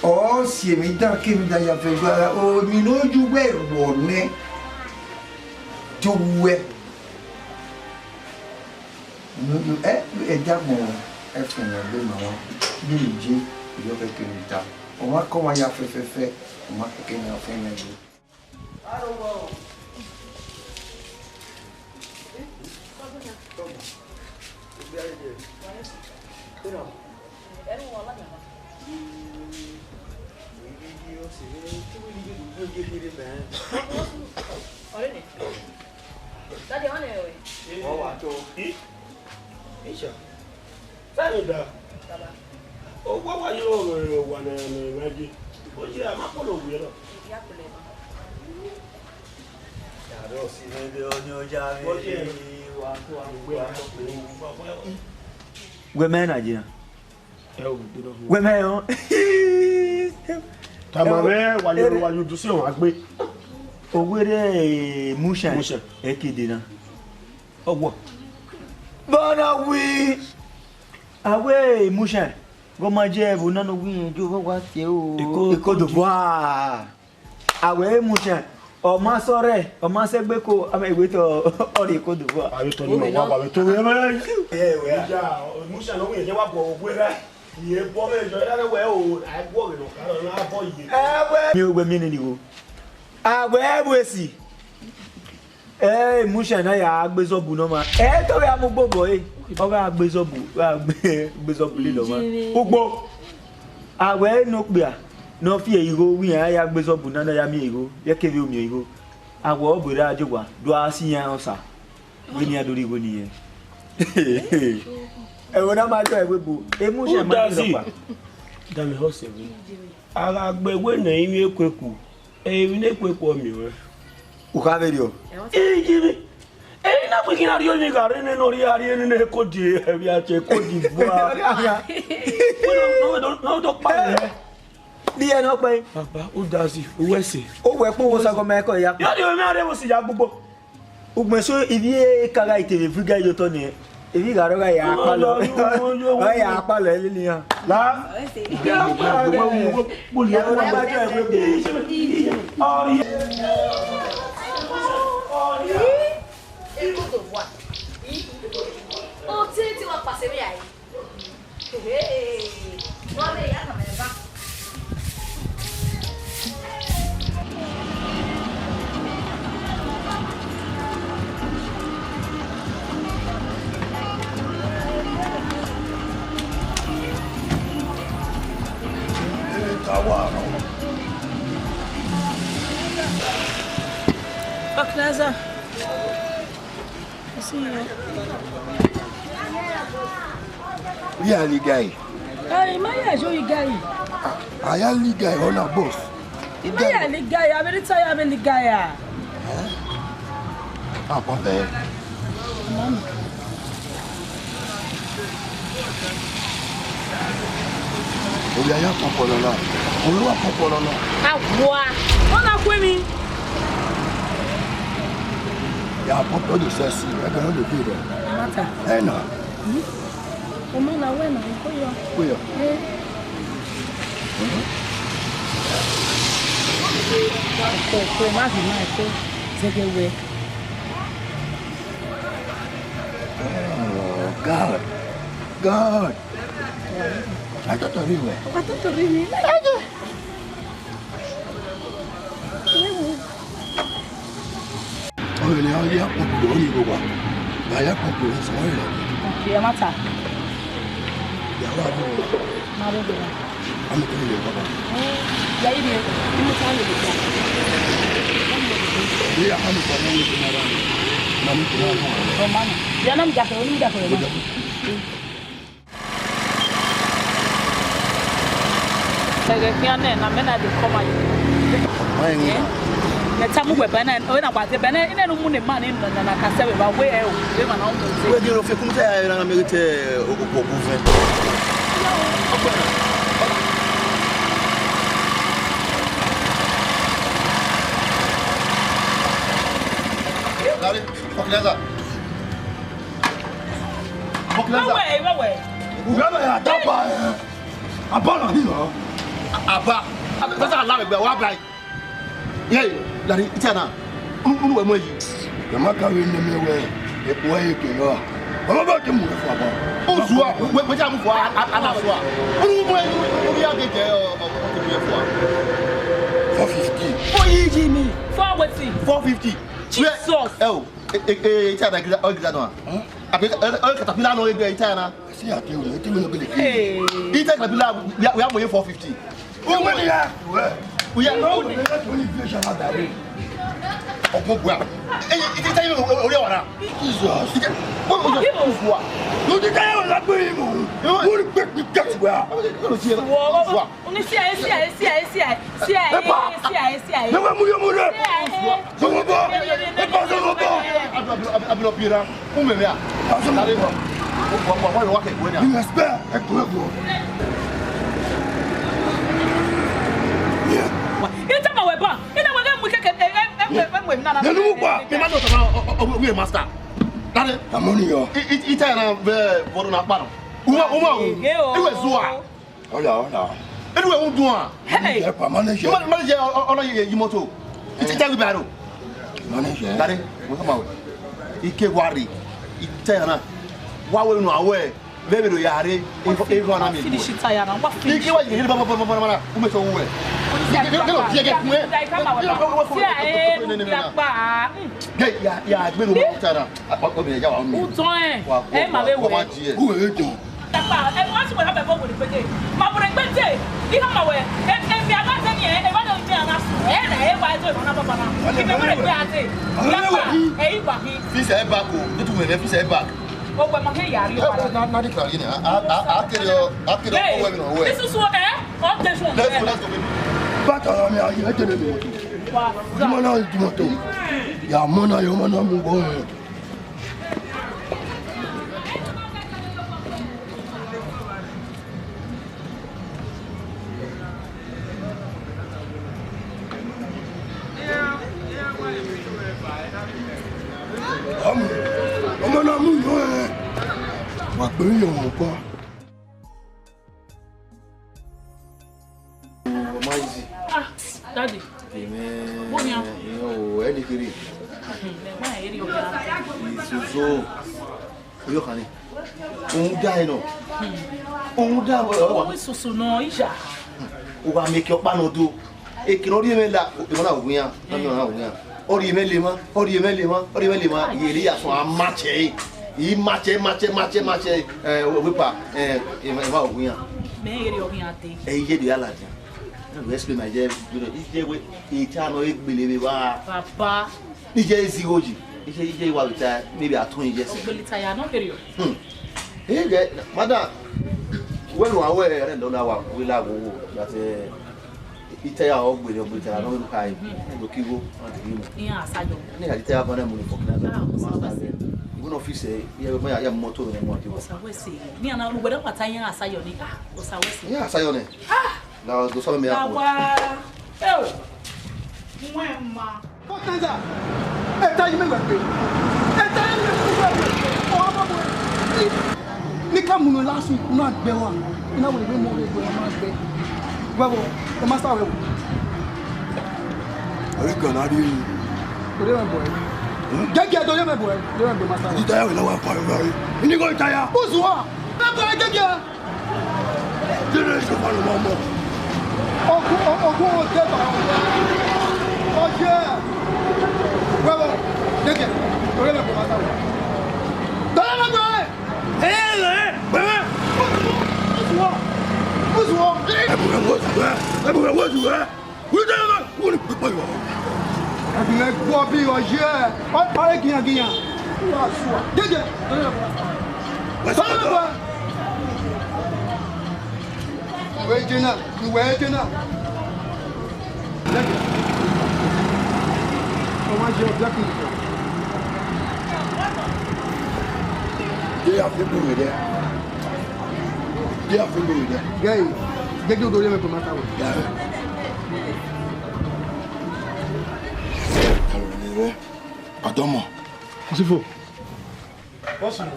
o si mi da ke mi da ya fe gba o mi no ju we ro ne to we no you e ja mo e fun na be ma wa ni je yo fe ke mi ta o ma ko wa ya fe o ma ke ni o fe ni ju Daddy, on it. Oh, what to? Isha. Sanida. Oh, what were you one Maggie? Oh, yeah, I'm not going to wear it. Women are here. Women. Tamame, while you do so, I wait. Oh, where Musha Ekidina. Oh, what? But we away, Musha. Go my jab, none of we do what you could voir. Away, Musha. Oh, my sorry, oh, my Sebeko, I may wait or the could voir. Are you telling me what to remember? Yeah, Musha, no way, you are where you bought it. I bought it. You were meaning you. Ah, where we see? Eh, Musha, I bezobu no man. Eh, to ya mo boy. Oga bezobu, bezobu lido man. Ugbo. Ah, where no bia. No fear you go, we are bezobu nana ya mi go. Ya kevi o mi go. Ah, wo obira ajwa. Do asi yan osa. We ni adori go ni. E wona ma jo e webu. E Musha ma do pa. Dami hose we. Ara gbe we na yin ekweku. E ni ekweku mi we. Ukaverio. Jimmy. Na we kina rio ni gare ne no ri ari ne ko di e bi a che ko di boa. No do pa. Di e no pe. Baba, o da si, o we se. O we po wo sa ko me ko ya. Ya di o mi are wo si ya gbogbo. Ugmeso ibi kaga iteve fuga yo to ni. Ibi garo ga ya pa lo. O ya pa lo ni ya. La. Ya pa mo li o ma jo e we. Ori. Oh, tu vas passer bien. Hey, non mais ya quand même va. Oknaza. See you. Yeah, the guy. Hey, my show you guy. I am the guy on a boss. My the guy, I'm very tired of the guy. Ah, papa. O ya ya popolo na. O wa popolo na. Agua. Ona kwemi. Ya popolo de sesi, e ga no de bi do. Mata. Eh na. O mo na we na ko yo. Ko yo. Ko ma fi ma ko zegewe. Oh, God. God. I thought of you. I thought of me. Oh, ni o ya popolo ni go wa. Ba ya popolo so re. Okay, mata. Ya wa bo. Ma bo bo. Ami ko ni baba. Ya ibe, mo ta le ya. Ya ami ko ni na ra. Mami ko na. Oh, mama. Ya nam ja ko ni ja ko na. Sege fiane na mena de koma yi. Na tamu we bana o na kwate bana ina no mu ne man na ka se we ba we e o we ma na o se. We dey fe kumta ya na merite ogogo ven. Dale, Oknaza. Oknaza. We. Uganda ya tapa. Abana hiyo. Aba. Pesa la me wa bai. Yey, dari itana. Unu we moyi. Ya maka we ne me we. E po ye ke yo. Baba ba ke mu fo aba. O suwa, we ja mu fo ana suwa. Unu mo e bi age je o ke bi fo. 450. For you Jimmy. For what? 450. Jesus. Oh, itana gida no. Abi katapila no e itana. Si ate o, e ti me no bele. Hey. Ita katapila we am 450. Oh, when you are, we are not going to only vision of that. Oh, God. It is time to Jesus. What was it? No, the guy was not going to go. Quick, we get well. Only see. Never move your mother. I'm not here. Who may I? You must bear a club. You tell my weapon. You know what we can we master. That I'm on you. It for na bottom. It Zua. Hola. Anyway, who do? Hey, manager. Manager on your motor. It's a battle. Manager. That is what about Ike Wari. Itana. Why will not away? Baby, you are a finish it. I am what finish. You can't who make away. Oh, but my hair, you are not declaring. I'll tell you. This is what let's go. But I tell you. Mana is moto. Ya mana yo mana mungo. Mana mungo. Wa gbe yo mo pa. Daddy. Amen. Yo, anything. So, you honey. Die no. Die. So no, Isha. Uga make your pano do. E kino ri me la, e mo na ogun yan, na mi na ogun yan. Ori me lema, yeri aso amache. I mache, wepa, e ma ogun yan. Me yeri ogun yan te. E ye di alaja. We explain my job, you know, ije we itano egbelebe wa. Papa. Ije ezigoji. Ije wa bita maybe atun ije se. Ogbelita ya no period. Eh, madam. When we are there ndo na wa we la go that ite ya ogbelita no lu kai. Go kiwo and you. Iya asajo. Ni ga ite ya bana mu ni fokina. Even office ya moto ni mo ati. Osawese. Ni ana lu gbedan pata yan asayo ni. Osawese. Ya asayo ni. Now, do some me up. Oh, Mama. What is that? Tell you me what to do. Nick last week, not be one. You know, we more than well, the master will. I reckon I do. Get the young boy. Don't be master. You tell me no one for you go tire. Who's what? I'm going to get you. There is no one. Oh, yeah. Well, take it. Waiting up. They have people with there. Guy, get you to the matter. Adomo. Osifo. What's up?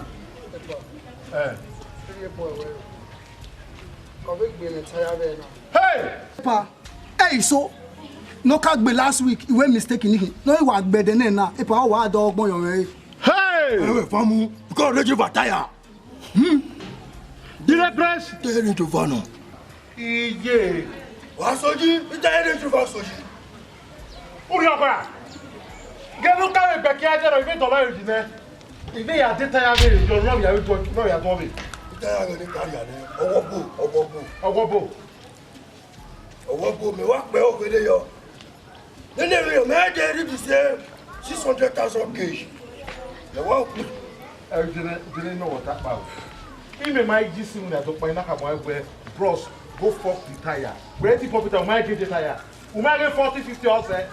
Hey! Pa, hey, so no card be last week. You were mistaken. No, you were better than now. If I were a dog boy, hey! Hey, famu, because let you retire. Did I press? Tell you to Vano. Yeah. Wasoji, tell you to Wasoji. Uriapa. Get no carry back here. There is no way to know. If they are detailed, you're wrong. You're doing. No, you're doing. Owobo. what go me walk by over there. Then you may ready to say 600,000 cash. The walk. I didn't know what that about. Even my GC that took my Nakaboy where bros go fuck the tire. Where the popular might get the tire. We might get 40, 50 also.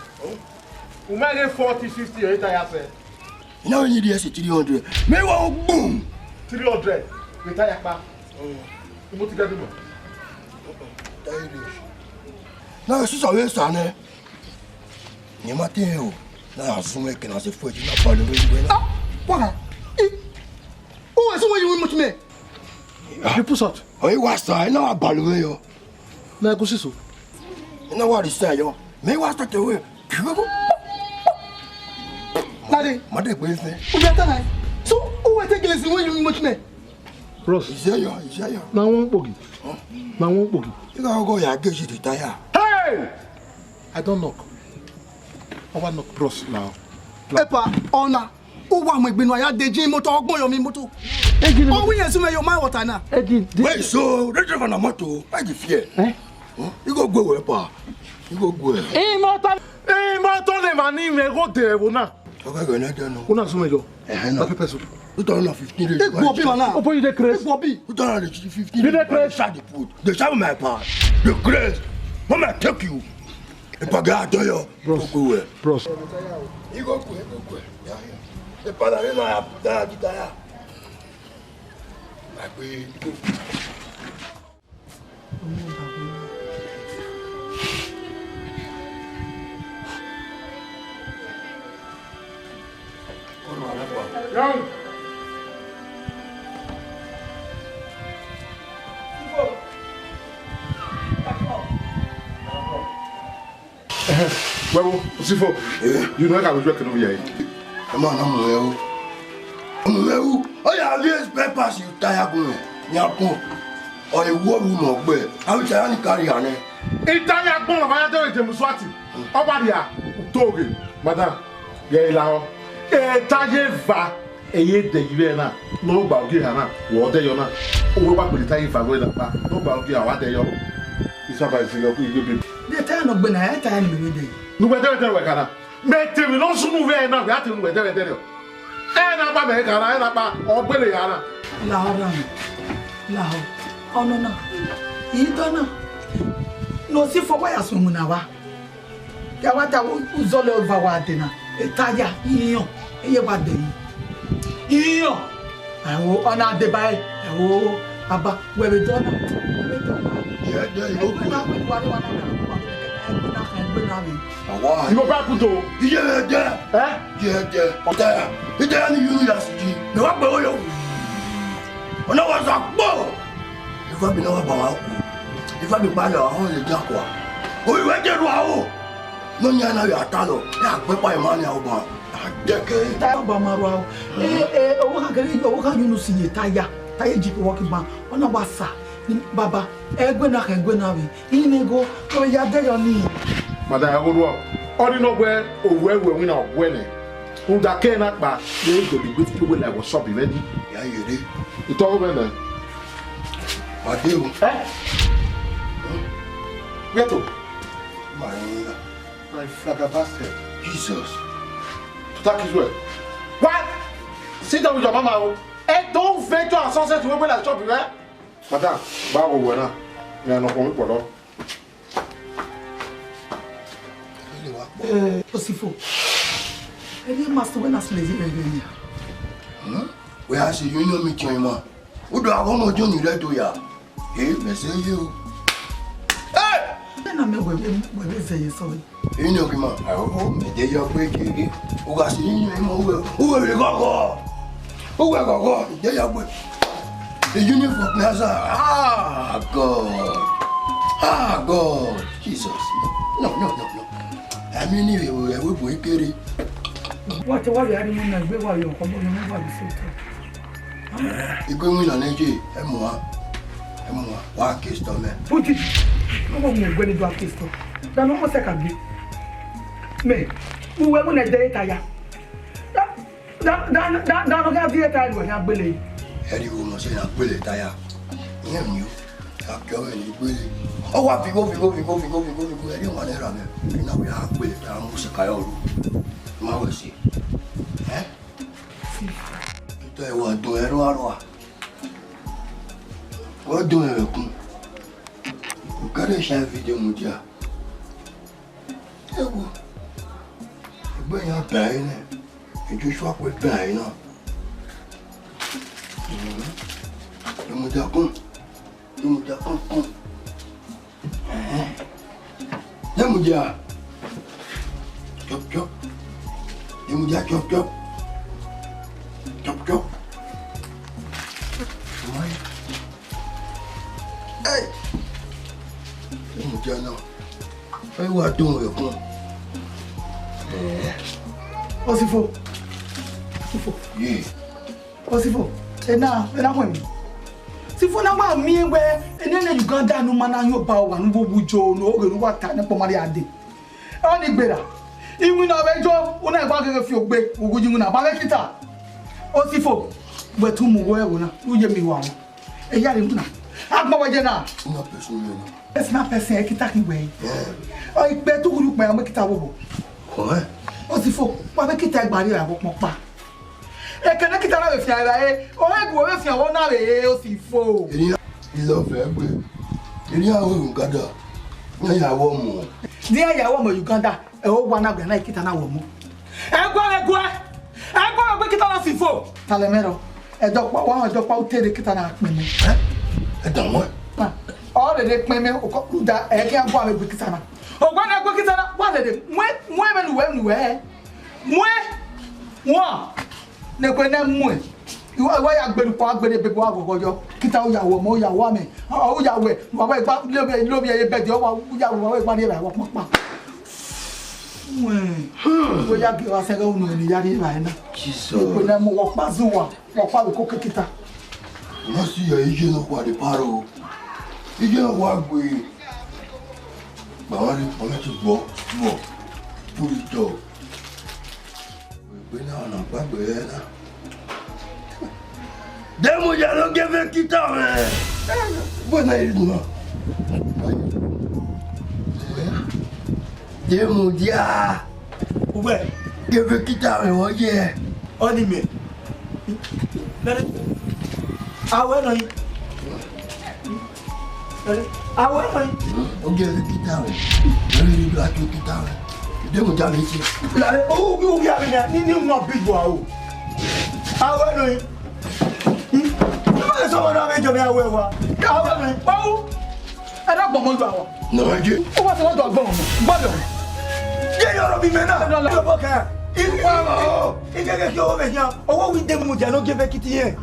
We might get 40, 50 tire. Now you need to 300. May walk boom. 300. The tire back. You want to get them? Now, she's always on it. You might tell. Now, soon I can say for you not by the way. What? Oh, so you want me? You push out. Oh, you was I know about the way. Now, go see so. You know what he said, yo? May was that the way. Daddy, Mother, with me. So, who will take this when you want me? Ross, is there? Is there? Now, one boogie. Now, one boogie. You gotta go, I get you to tire. Hey! I don't knock. I want knock bros now. Epa, Ona. Who want me be no ya deji moto ogbon yo mi moto. Oh, we assume your my water na. Wait, so the driver na moto, I give fear. You go Epa. You go. Moto le mani me go there na. Okay, go na no. Una sume yo. Na pepeso. You don't know 15 days. Go be na. Opo you dey craze. You don't know 15 You dey craze. The shall my part. The craze. Mama take you. If I got you, go. Bros. You go. Yeah. The padre no ha da guitarra. Aqui. Young. Well, Osifo, you know I was working over here. Come on, I'm well. Oh, yeah, let's pass you tired. Yapo. Or a war room of bed. I will tell you, carry on it. Italian born of Ayado in Muswati. Obadia, Togi, Madame, Yelao, Tajeva, a year de Yena, no Balgihana, water Yona, or what will the time if I will not, no Balgia, what they are. It's about the time of when I time with you. No matter what I make them no sooner than not, that will be there. And about America, and about or Billiana. Lao. Oh, no. You don't know. No, see for why I swim now. There was a all over Wadena. A tire, you what day. You I will honor the by. I will about where we don't know. Yeah, there you go. You go back to yeah, there. You there, university. No, I'm going to. When I was a boy, if I be no about if I be by your home, the Jacqua. Oh, you went there, wow. No, you're not your tallow. Yeah, but by money over a decade. Tabamaro, what can you see? Taya Jeep walking back on a wassa. Baba, Egwena and Gwenavi. Inego, oh, you're there on me. Madame, I would walk. Only know where or where we win our winning. Who that cannot back, they go be with people like was shopping ready. Yeah, you did. It's all over there. I do. Where to? My flabbergasted. Jesus. To take his word. What? Sit down with your mama. And don't venture at sunset to open that shop, eh? Madame, Bago Wena. You are not going to follow. Osifo. I didn't master when I was lazy again. We are seeing you meeting, man. Who do I want to join you there to ya? Hey, message you. Hey! Then I'm going to say sorry. You know, man, I hope they are breaking. Who got seen you? Who will go? Who will go? They are breaking. The uniform plaza. Ah, God. Jesus. No. I mean, we will carry. What are you having in the way you come on? You go in an AJ, Emma, walk his stomach. Put it. No one will go into a pistol. Then almost second be. Me, who will win a day tire? Don't have the time when I believe. Eddie will say, I will tire. You. Akyo ni gbele. O wa figo ẹni wọn lera me. Ina we ha gbele ta mu se kayo ru. Ma we si. Ito e wa do ero arwa. Wa do e kun. O kare sha video mu dia. Ewo. Egbe yan ba ina. Ejo so apo ba ina. Mu dia kun. Demuja. Chop. Demuja chop. Hey. Demuja now. Why you are doing your phone? Osifo. Yeah. Osifo. Ena when. Sifo na ma mi we ene Uganda no mana yo ba wa no bobujo no oge no wata ne pomari ade. E ni gbera. Iwu na bejo una gba gege fi ogbe oguji mu na ba be kita. Osifo gbe tu mu wo e wo na uje mi wa wo. E ya re mu na. Agba waje na. Una person me no. It's not person e kita ki we. O igbe tu guru pe am kita wo. Ko Osifo wa be kita gba ri awo pon pa. E kana kita na be fi ara e o egu o be fi awon na re Osifo. Love egbe. Eri awon Uganda. Na ya wo mu. Ni ya wo mo Uganda e o wa na gbe na kita na wo mu. Ego gbe kita na Osifo. Talemero. E do pa o tere kita na pin mi. E dan mo. O le de pin mi o ko da e ki agbo ame gbe kita na. O gba na gbe kita na wa le de mwe me nu we. Mwe. Ne ko na mwe. Iwa ya gbelu po agbede bebe wa gogojo kita o yawo mo yawo ame o yawe baba igba lobi eye bedi o wa yawo baba igba ni ra wo papa o ya bi wa se ga unu ni yari ra na Jesus ko na mo wo pa zuwa wo pa ko kita no si ya ije no kwa de paro ije no wa gbe baba ni o me ti gbo puri to gbe na na gbagbe na Demuja no give kita me. Buena idea. Demuja. Ube. Give kita me oye. Oni me. Nare. Awe no yi. Nare. Awe no yi. O give kita me. Nare ni bla tu kita me. Demuja me ti. Nare. O bi abi na ni no big boy o. Awe no yi. Someone na mejo me awe wa. Awe me. Pawu. E da gbomo ju awon. No je. O wa se won do gbomo mo. Gbodo. Ye yo ro bi me na. Lo boka. Iwa mo. Ikeke ki o be yan. Owo wi Demuja no give kiti yen.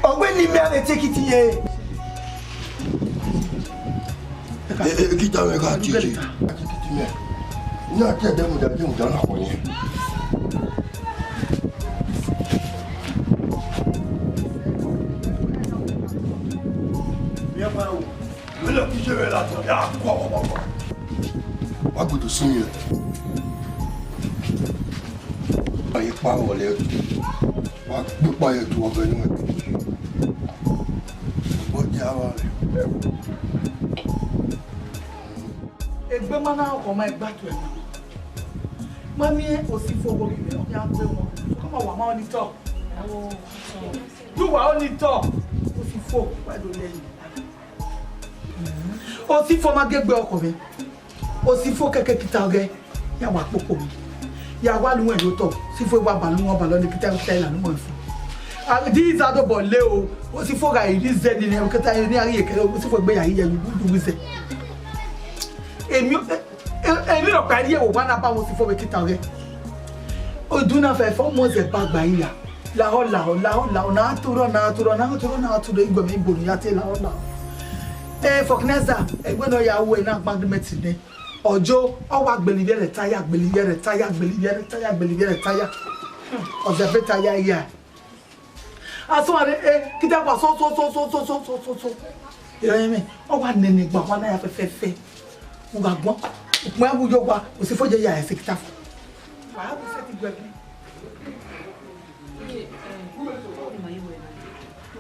Ogbe ni me ale take kiti yen. Kita me ka titi. Titi me. Na te Demuja na ko yen. Le qui je vais là, quoi. Wa go to sin you. Aye pa wole. Wa gbe pa ye tu obe ni. Bo ja wa. Egbe mana ko ma egba tu e. Mami Osifo go bi o ya gbe won. Come on, wa on the top. You wa on the top. Osifo wa do le yi. Osifo ma gegbe oko mi. Osifo keke kita oge ya wa popo mi. Ya wa lu en yo to. Sifo wa ba lu won ba lo ni kita kita la nu mo fu. These are the bolle o. Osifo ga iri z ni e kita ni ari eke. Osifo gbe ya iye du wize. Emi ro pa ri e wo wa na ba Osifo be kita oge. O du na fe fo mo ze ba gba ira. La ho na turo igbo mi igbo ya te la ho la. Fokneza egbe no ya wo na agreement ni ojo o wa gbelibere taya observe taya ya aso are kita pa so me o wa nene gba wa na ya fefe o ga gbon mo ya bujo gba Osifo je ya e se kita fo wa ha se ti gbe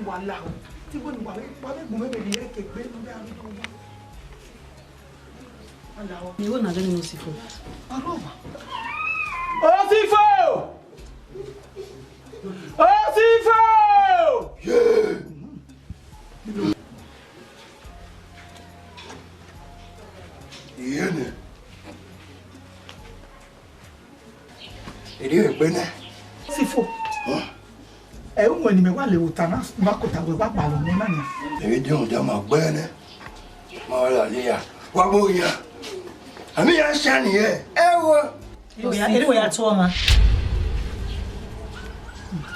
wala tí bó ni wà lẹ́gbọ̀n mẹ́bẹ̀ẹ́ yẹ kékeré ló dé àbí tó wá. Ni wo na deni Osifo. Aroma. Osifo! Osifo! Yeah. Yene. Edi ebene. Osifo. E o mo ni me wa le utana ba ko ta we ba pa lo mo na ni. E de o da ma gbe ne. Ma la le ya. Wa bo ya. Ami ya shani e. Ewo. Eri wo ya to ma.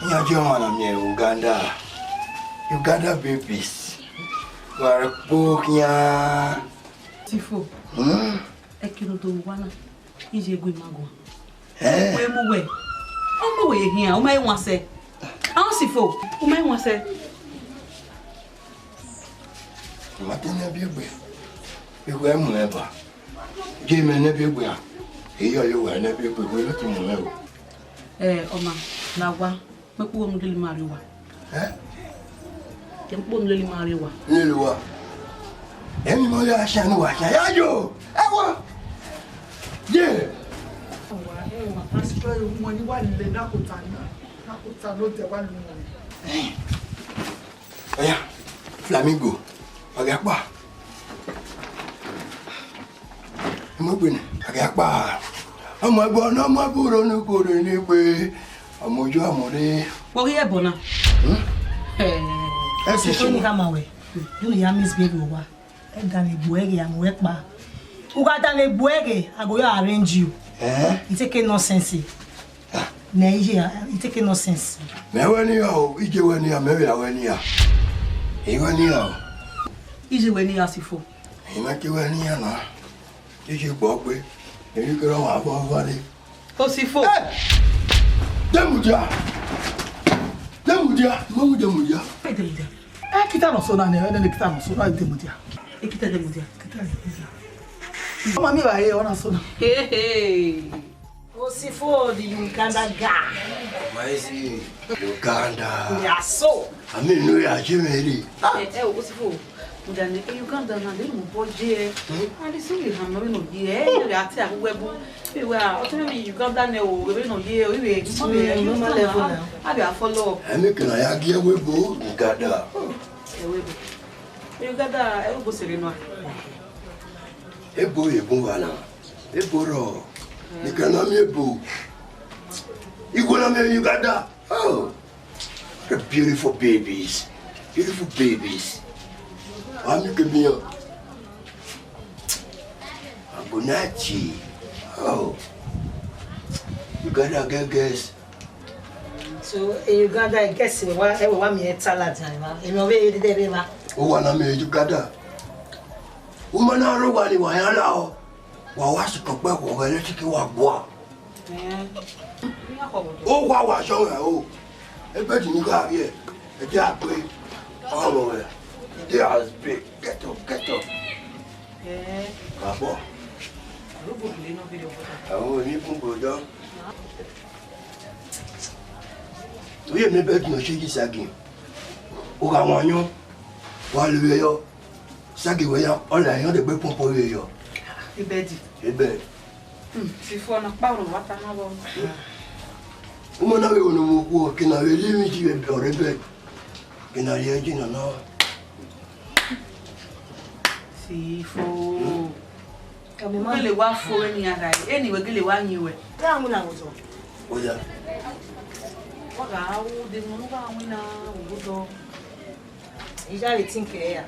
Ya jo na mi Uganda. Uganda babies. Wa po kya. Osifo. E kilo to wana. Ije gu imago. Eh. We mu we. O mu we here, o mai won se. Osifo, o mai won se. Matene bi egbe. Ewe mu eba. Je me ne bi egbe a. Eyo yo wa ne bi egbe we lo ti mu e o. Oma, na wa. Me ku mu deli mari wa. Ke mu deli mari wa. Ni lo wa. Emi mo ya sha ni wa sha ya jo. Ewo. Je. Pastor mo ni wa le na ko ta na. Na ko ta no te wa lu mo. Oya. Flamingo. Oga pa. Mo gbe ni. Oga pa. Ọmọ ẹgbọ́n náà mọ́ búrò ní kòrò ní pé àmójú àmúrí. Wo ye bona. Ẹ sì ṣe ni ka ma we. You ya misbehave wa. E ga le buege ya mo we pa. Uganda le buege, I go arrange you. You take no sense. Na here, you take no sense. Mewe ni o, ije we ni a, mewe ya we ni a. Iwe ni o. Ije we ni Osifo. Ime ki we ni a na. Ije gbọ́ pé èyí kí ló wà bọ́ wálé. Osifo. Demudia. Demudia, mo demudia. Demudia. Kita no so na ne, ne kita no so na demudia. Kita demudia. Kita demudia. Mama mi ba ye ona so na. Osifo the Uganda guy. Maisi Uganda. Ya so. Ami no ya jemeri. Osifo. Mudane Uganda na de mo boje. Ali so we ha no ye. E ya ti agwebu. We wa o tell me Uganda ne o we no ye. We normal level now. Abi a follow up. Emi kana ya gi ewebo Uganda. Ewebo. Uganda ewebo sere no. Ebo wala. Ebo ro. Ni kana mi ebo. Igona me Uganda. Oh. The beautiful babies. Beautiful babies. Ami kemiyo. Abunachi. Oh. Uganda geges. So Uganda I guess we wa me talent na. E no we dey be ma. O wa na me Uganda. Umana ro wa ni wa ya la o. Wa wa si ko pe ko ga le ti ki wa gbo a. O wa wa so e o. E be ti ni ga ye. E ti a pe. O mo we. They are big. Get up. Bravo. Àwọn ní fún gbọ́dọ̀. Oye mi bẹ́ẹ̀ dùn ṣe yí ságì. Ó ra wọn yán. Wà lè yọ. Ságì wẹ̀yà ọ̀là yán lè gbé pọ́npọ́ rẹ̀ yọ. Ibedi. Ibẹ̀. Si fo na pa ro wata na bo. Ó mọ̀ náà wẹ̀ wọ̀n mo kú ọ kí náà rẹ̀ lé mi jí ọ̀rẹ́ bẹ́ẹ̀. Kí náà rí ẹjí náà náà. Sifo. Gele wa fo ni ara e. Anyway gele wa yin we. Ka mu na wo so. Ó yá. Wa ga wo de mo ba mu na wo do. Ija le tin ke ya.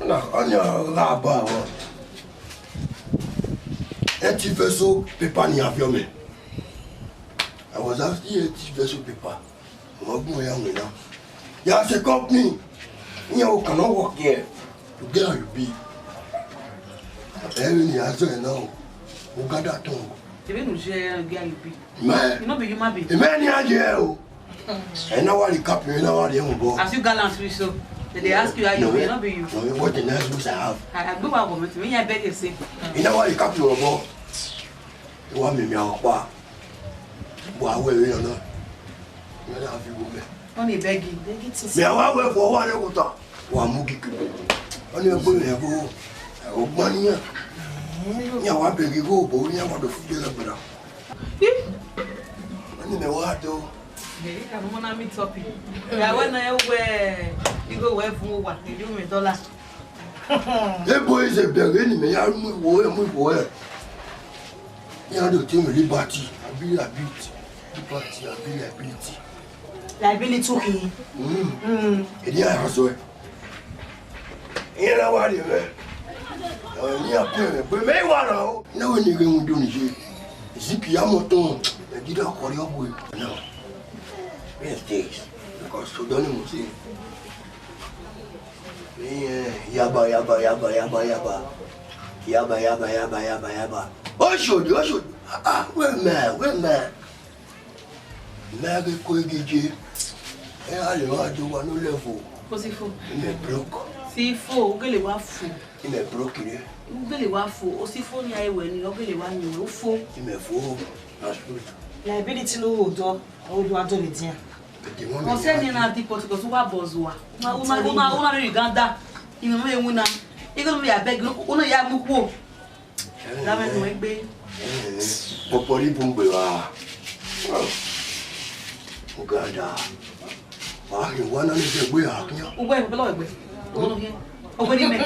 Na anya la ba wa. Un petit vaisseau paper ni avion me. I was asking a petit vaisseau paper. Mo gbọ́ ya mo na. Ya se company. You cannot work here. To get how you be. Every ni aso e now. Uganda ton. Ebe no je ga you be. Man. You no be human being. E man ni aje o. E na wa the cap, e na wa the mo. As you gallant we so. They ask you how you be, not be you. No, what the next rules I have. I go back home to me I beg you say. E na wa the cap mo bo. E wa me mi akwa. Bo awe we na. Me na fi go me. On dey beg you. Beg it to. Me awa we for wa le ko ta. Wa mugiku. Oni egbo lego. Ogbaniya. Nya wa begi go bo nya wa do fuje la bra. Ani me wa do. Me ka mo na meet up. Ya we na you go we fun wa, you me dollar. E boy se begi ni me ya mu wo e. Ya do ti me liberty, ability. Liberty, ability. Liability okay. Ele ya haso e. Ira wa ni me. Ni apere, pe me wa na o. Na we ni ge mu do ni je. Zipi ya moto. E gida ko ri obo e. No. Yes, this. Because so don't you see. Yaba. Oh, should. Where man. Mary Koigiji. I don't do one level. Osifo. In a broke. Sifo, ogele wa fu. In a broke here. Ogele wa fu. Osifo ni ayewe ni ogele wa ni o fu. In a fool. That's good. Liability no odo. Odo ato le dia. On send in a depot to go to Wabozua. Una Uganda. You know, you know, you're going to be a beg. Una ya muku. That man will be. Popoli Bumba. Uganda. Ah, you want to say we are here. Where below it? Oh, here. Oh, what do you mean?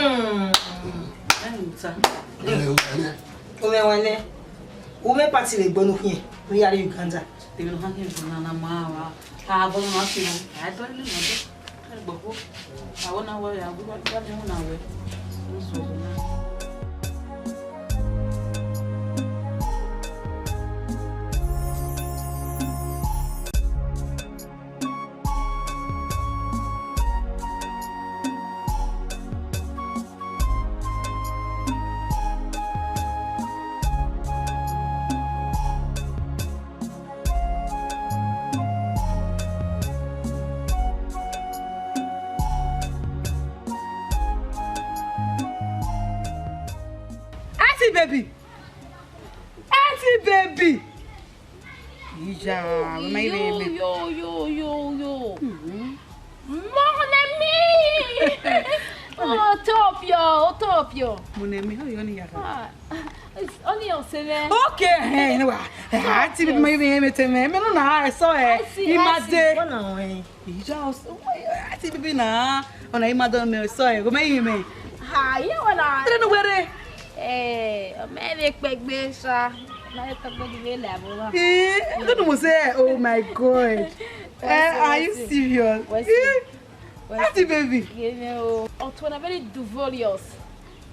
Ume party le gbonu here. We are Uganda. They will hang him for Nana Mara. I don't know. I don't know. I want to worry. I will not know. Auntie baby. Yo. Mon ami. Oh, top yo. Mon ami, how you only It's only on seven. Okay, anyway. Auntie baby, me no na I saw her. Imade. Auntie baby na. Ona imade me saw her. Go me. Ha, you wanna. Don't know where. Me pegbe sha. Na to go the level. I don't know say. Oh my god. Are you serious? Auntie baby. You know, on to a very duvoluous.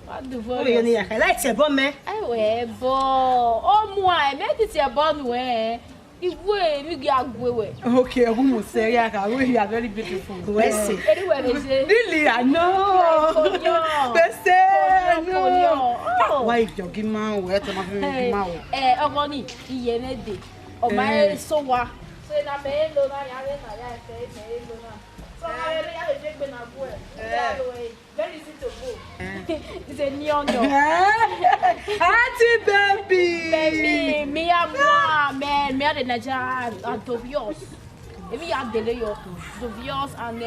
What duvoluous? Oh, you need a like bon me. Eh bon. Oh moi, me dit ya bon we. Iwe mi gi agwe. Okay, who must say ya ka we you are very beautiful. Wese. Anyway, really I know. Bese. No. Why if you give man we to ma fi give man. Omo ni iye ne de. O ma so wa. So na me lo na ya me lo na. So I really take be na go. Very easy to go. It's a neon. Auntie baby. Baby, me a moi, man, me a de Nigeria and Tobios. Me a Deleo, Tobios and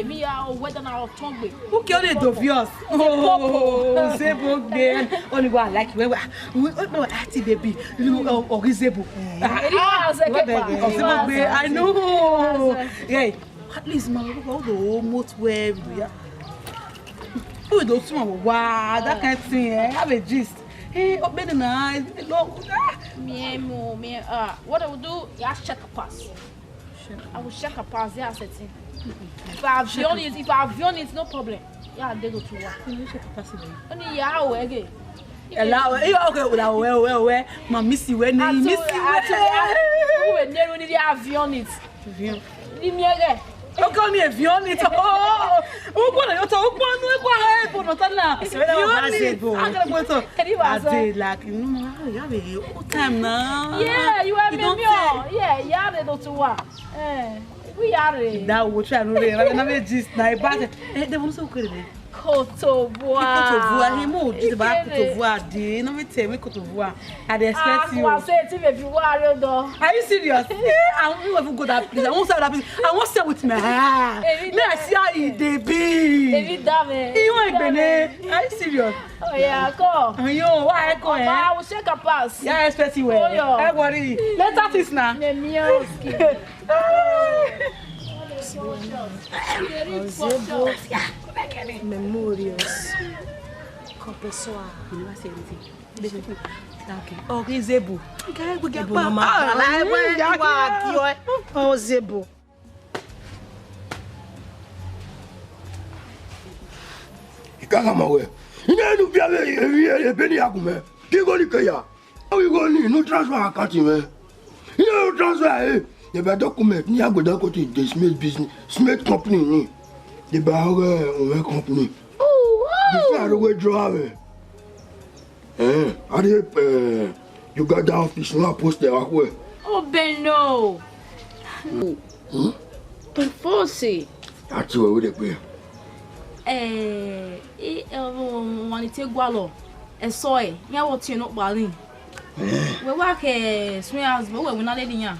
me a weather now Tongwe. Who killed the Tobios? Oh, Zebo girl. Only one like we Auntie baby. You or Zebo. I know. Yeah. At least my almost where we are. Oh, those one, wow, that kind of thing. Have a gist. Hey, oh, Benin, me, what I will do, I check a pass. I will check a pass. Yeah, setting. If I have it, no problem. Yeah, they go to work. You check a pass again. Only yeah, again. Allow okay, well, my missy when missy. Who never need avion it. Leave me again. Oko ni avion it. Oh, uko na yoto uko anu uko ha ebo no tana. Se na ba zebo. Agara boto. Ade like no you have a time now. Yeah, you have me. Yeah, they do to wa. We are. Now we try to read. I never just na iba. They want so good. Cote d'Ivoire. He moved to back to Cote d'Ivoire. No me tell me Cote d'Ivoire. I expect you. I say it if you are though. Are you serious? I want to go that place. I want to say that place. I want to stay with me. Me I see how they be. Évidemment. You want Benin? Are you serious? Oh yeah, go. Yo, why go? I will shake a pass. Yeah, I expect you. I worry. Let's this now. Memorious. Okay. Oh, Zebu. Okay, we get back. Oh, Zebu. Kaka mawe. Ina nu bia be Benin akume. Ki go ni keya. We go ni no transfer account me. You transfer the document ni agoda ko ti the smith business, smith company ni. The on company. Oh, wow. Before we draw I Uganda office now post there akwe. Oh, Beno. Enforce. That's where we dey. Wanite gwalo esoe nya wotie no kpalin we work small house but we na le dinya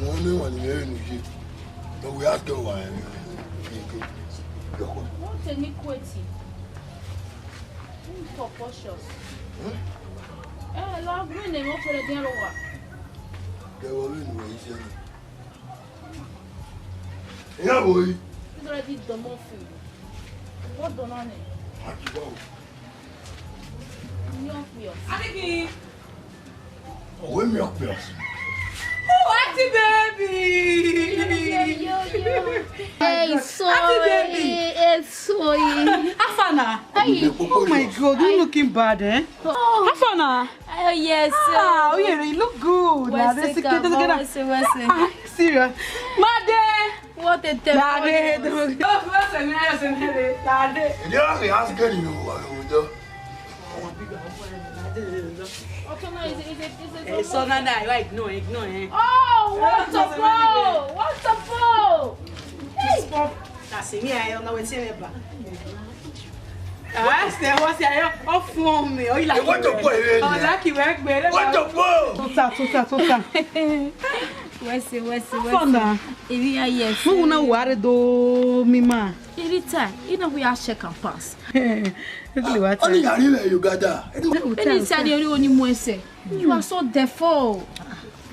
no one here no ji but we ask go why what iniquity proportions la green e mo fere din lo wa ke wo ni we ise yeah boy it's already done more food what done on it Adiki. Oh, we milk pills. Oh, Auntie baby. Hey, sorry. It's sorry. Afana. Oh my God, you're looking bad, eh? Oh, Afana. Oh yes. Ah, yeah, you look good. Serious. Made. What a day. So now you ignore. Oh, what a ball! What a ball! That's me. I don't know what's in it. What's there? Off for me. Oh, you like what the boy? Oh, lucky work, better. What the boy? Tota. Where's it? Fonda. Yes. Who know what do me, ma? Anytime, you know we are check and pass. Only Uganda. Anytime you only mwese. You are so default.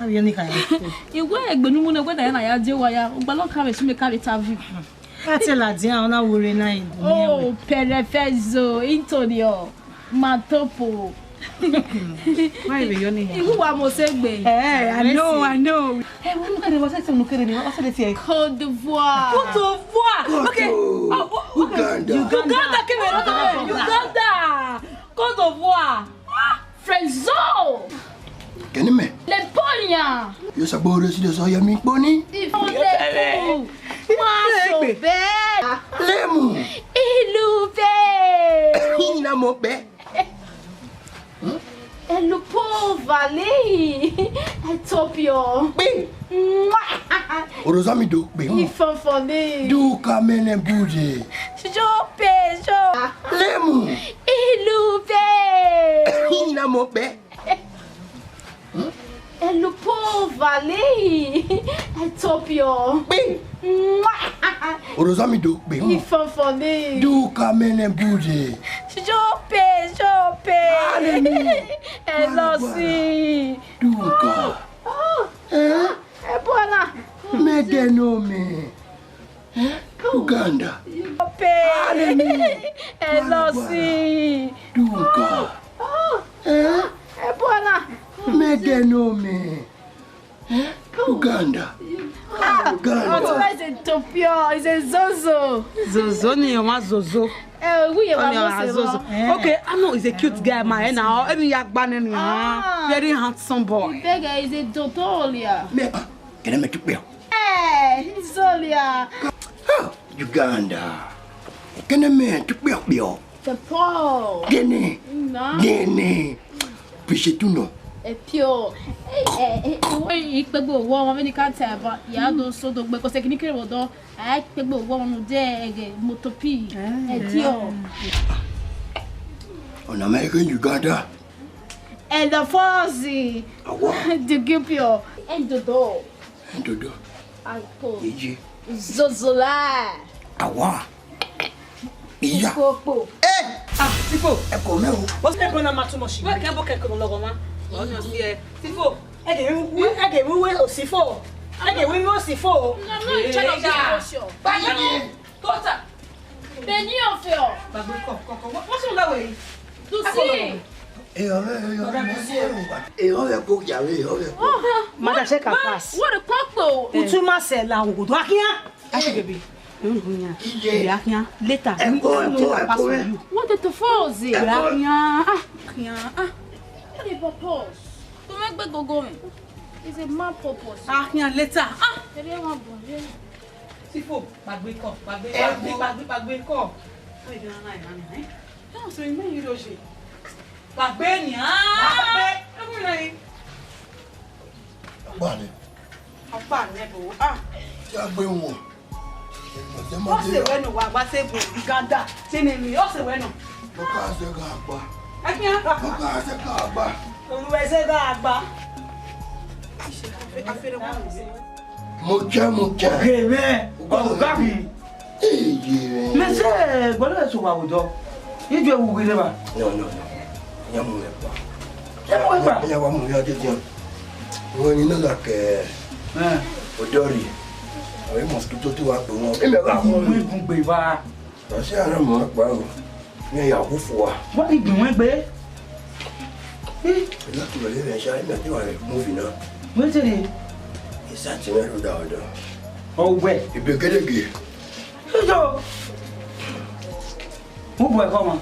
You go egbenu na gweda na ya je wa ya. Ugbalo ka we me carry interview. Atela dia ona wore na yin. Oh, perfezo, Antonio. Matopo. Why be your name? You wa mo segbe. Eh, I know. Hey, we look at the what's no kere ni. What's the thing? Cote d'Ivoire. Okay. Uganda came out. Uganda. Cote d'Ivoire. Frenzo. Can you me? Leponia. You sabor residence o yami boni? Ifonde. Maso be. Lemu. Ilupe. Ina mo be. Elupo Valley. Etopio. Bing. Orozami do bing. Ifonfone. Do kamene budi. Jope. Lemu. Ilupe. Ina mo be. Elupo Valley. Etopio. Bing. Orozami do bing. Ifonfone. Do kamene budi. Jope. Elosi. Duka. Ebona. Medenome. Uganda. Jope. Elosi. Duka. Ebona. Medenome. Uganda. Uganda. It's a Topio. It's a Zozo. Zozo ni yoma Zozo. We are Zozo. Okay, I know he's a cute guy, man. Now, I mean, very handsome boy. Beggar is a Dotolia. Can I make you feel? Hey, Zolia. Uganda. Can I make you feel? The Paul. Gene. Pichetuno. pure. Ikpegbo wo wọn kan ta ba ya do so do gbe ko se kini kere wodo ai ikpegbo wo wọn de motopi tio. On American Uganda. And the Fozzy. The Gipio. And the door. And the door. I pull. Iji. Zozola. Awa. Iya. Popo. Sifo. Eko me o. What's the problem too much? Where can book ko logo ma? On your see Sifo. Ege we Osifo. Ege we Osifo. No, no, channel show. Bagani. Tota. Benin of you. Bagko. What's on that way? To see. Mother check a pass. What a cocktail. Utuma se la ogodo akia. Ashi baby. Akia. Later. What the Fozzy? Akia. What the purpose? To make back go going. It's a mad purpose. Akia later. They want bonjour. Sifo, bagbe ko. Bagbe ko. Wait, na na. No, so you mean you do she. Bagbe ni bagbe. Ewu na yi. Bani. Apa nebo. Ya gbe won. O se we no wa gba se bu Uganda. Se ni mi, o se we no. Mo ka se ga agba. Akia. Mo ka se ga agba. Oluwe se ga agba. Afere wa mo se. Mo jẹ. Okay, man. Gabi. Mais c'est voilà sur Wawudo. Il doit ouvrir là-bas. Non. Ya mo le pa. C'est moi pas. Ya wa mo ya de tiens. Wọ́n ní náà kẹ́ ọ̀dọ́rì àwọn mosquito tó wà pé wọn. Èmi ọ̀gá àwọn ọmọ ìgùn gbé wa. Ọ̀sẹ̀ àná mọ̀ ọ́ pa ọ́ ní ẹ̀yà àkófò wa. Wọ́n ìgbìn wọn gbé. Láti wọlé rẹ̀ ṣáà ní àti wà rẹ̀ múfì náà. Wọ́n ti rí. Ìsàtìmẹ́rù dáadáa. Ọ̀wẹ́. Ìgbẹ́gẹ́dẹ́gẹ́. Ṣíṣọ́. Mo bọ̀ ẹ̀kọ́ wọn.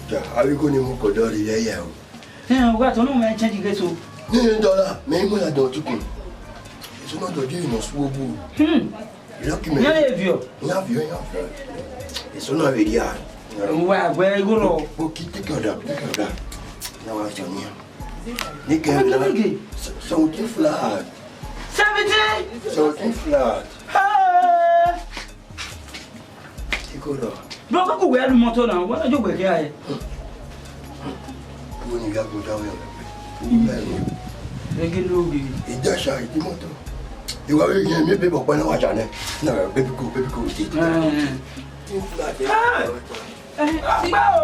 Jà àríkó ni mo kọ̀ dọ́rì yẹ́yẹ́ o. Ọ̀gá tó ní mo máa ń chẹ́ńjì gẹ́sọ. $1 mais moi la dent tout con. Ils sont dans Dieu ils sont au bout. Il y a qui me. Il y a vieux. Il y a vieux. Ils sont dans Védia. Ouais, gros. Pour quitter Canada. Là on va tenir. Nickel là. Sont une flat. Ça veut dire sont une flat. C'est quoi là? Bro, quand vous voyez le moto là, on va jouer avec elle. Vous n'y avez pas de Ìjẹ́sà ìdímọ́tò. Ìwà yẹn mi bẹ́ẹ̀ bọ̀ pẹ́ náà wájà náà. Náà bẹ́bí kò tí.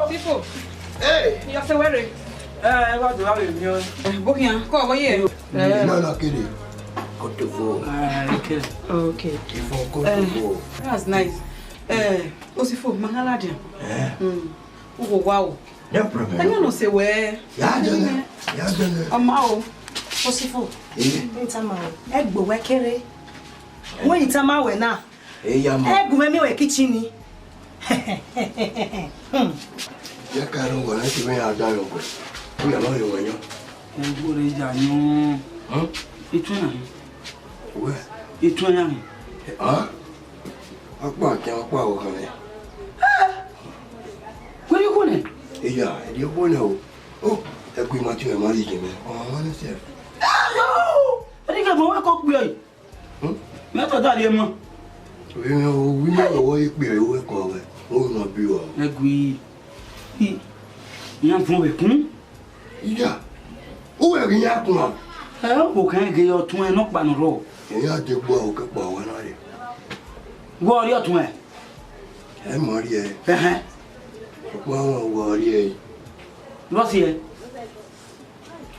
Sifo. Ìyá ṣe wẹ́rẹ̀. Wá tó wá lè ní ọ. Bókìá, kọ́ ọ̀bọ yẹ. Náà kéde. Côte d'Ivoire. Okay. Ìfọ̀ Côte d'Ivoire. That's nice. Osifo, Mangaladian. Ugo wow. No problem. I don't know say where. Ya dene. Ọmọ o. Osifo. Ntama o. Egbo we kere. Wo ntama we na. Ya mo. Egu me we kitchen ni. Ya karo wo na ti me ada yo ko. Ko ya lo yo wanyo. Egbo re ja nyu. Itu na. We. Itu na. Apa o kan le. Ko ni ko ne. Iya, dia pun tahu. Oh, aku mati memang mari je me. Oh, mana sih? Tadi kan mau kok biar. Mẹ tao ta đi em không? Wí ní ọwọ́ ìpè owó ẹ̀kọ́ rẹ̀, ó nà bí wà. Ẹgbẹ́ ìyá fún ọbẹ̀ kún. Ìyá, ó wẹ̀ rí yá kún à. Ẹ kò kàn gé ọtún ẹ náà pàánù rọ. Èyí á ti gbọ́ òkè pọ̀ wá náà rẹ̀. Wọ́ ọrí ọ̀tún ẹ̀. Ẹ mọ̀ rí ẹ. Ṣùgbọ́n àwọn wọ̀ rí ẹ yìí. Lọ́sí ẹ.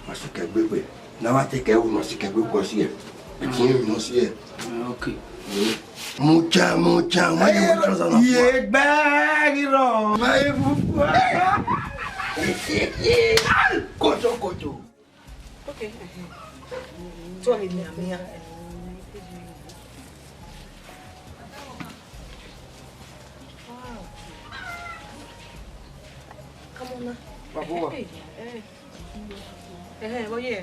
Màsíkẹ́ gbégbé. Náà wá ti kẹ́ wọ́n màsíkẹ́ gbégbé sí ẹ. Ẹ̀kí ń rìn sí ẹ. Ok. Mucha. Iye gbẹ́rìrọ̀. Máyé fúnfún. Kótókótó. Okay. Tó lè ní àmì ya. Come on now. Bàbá. Wọ́n yẹ.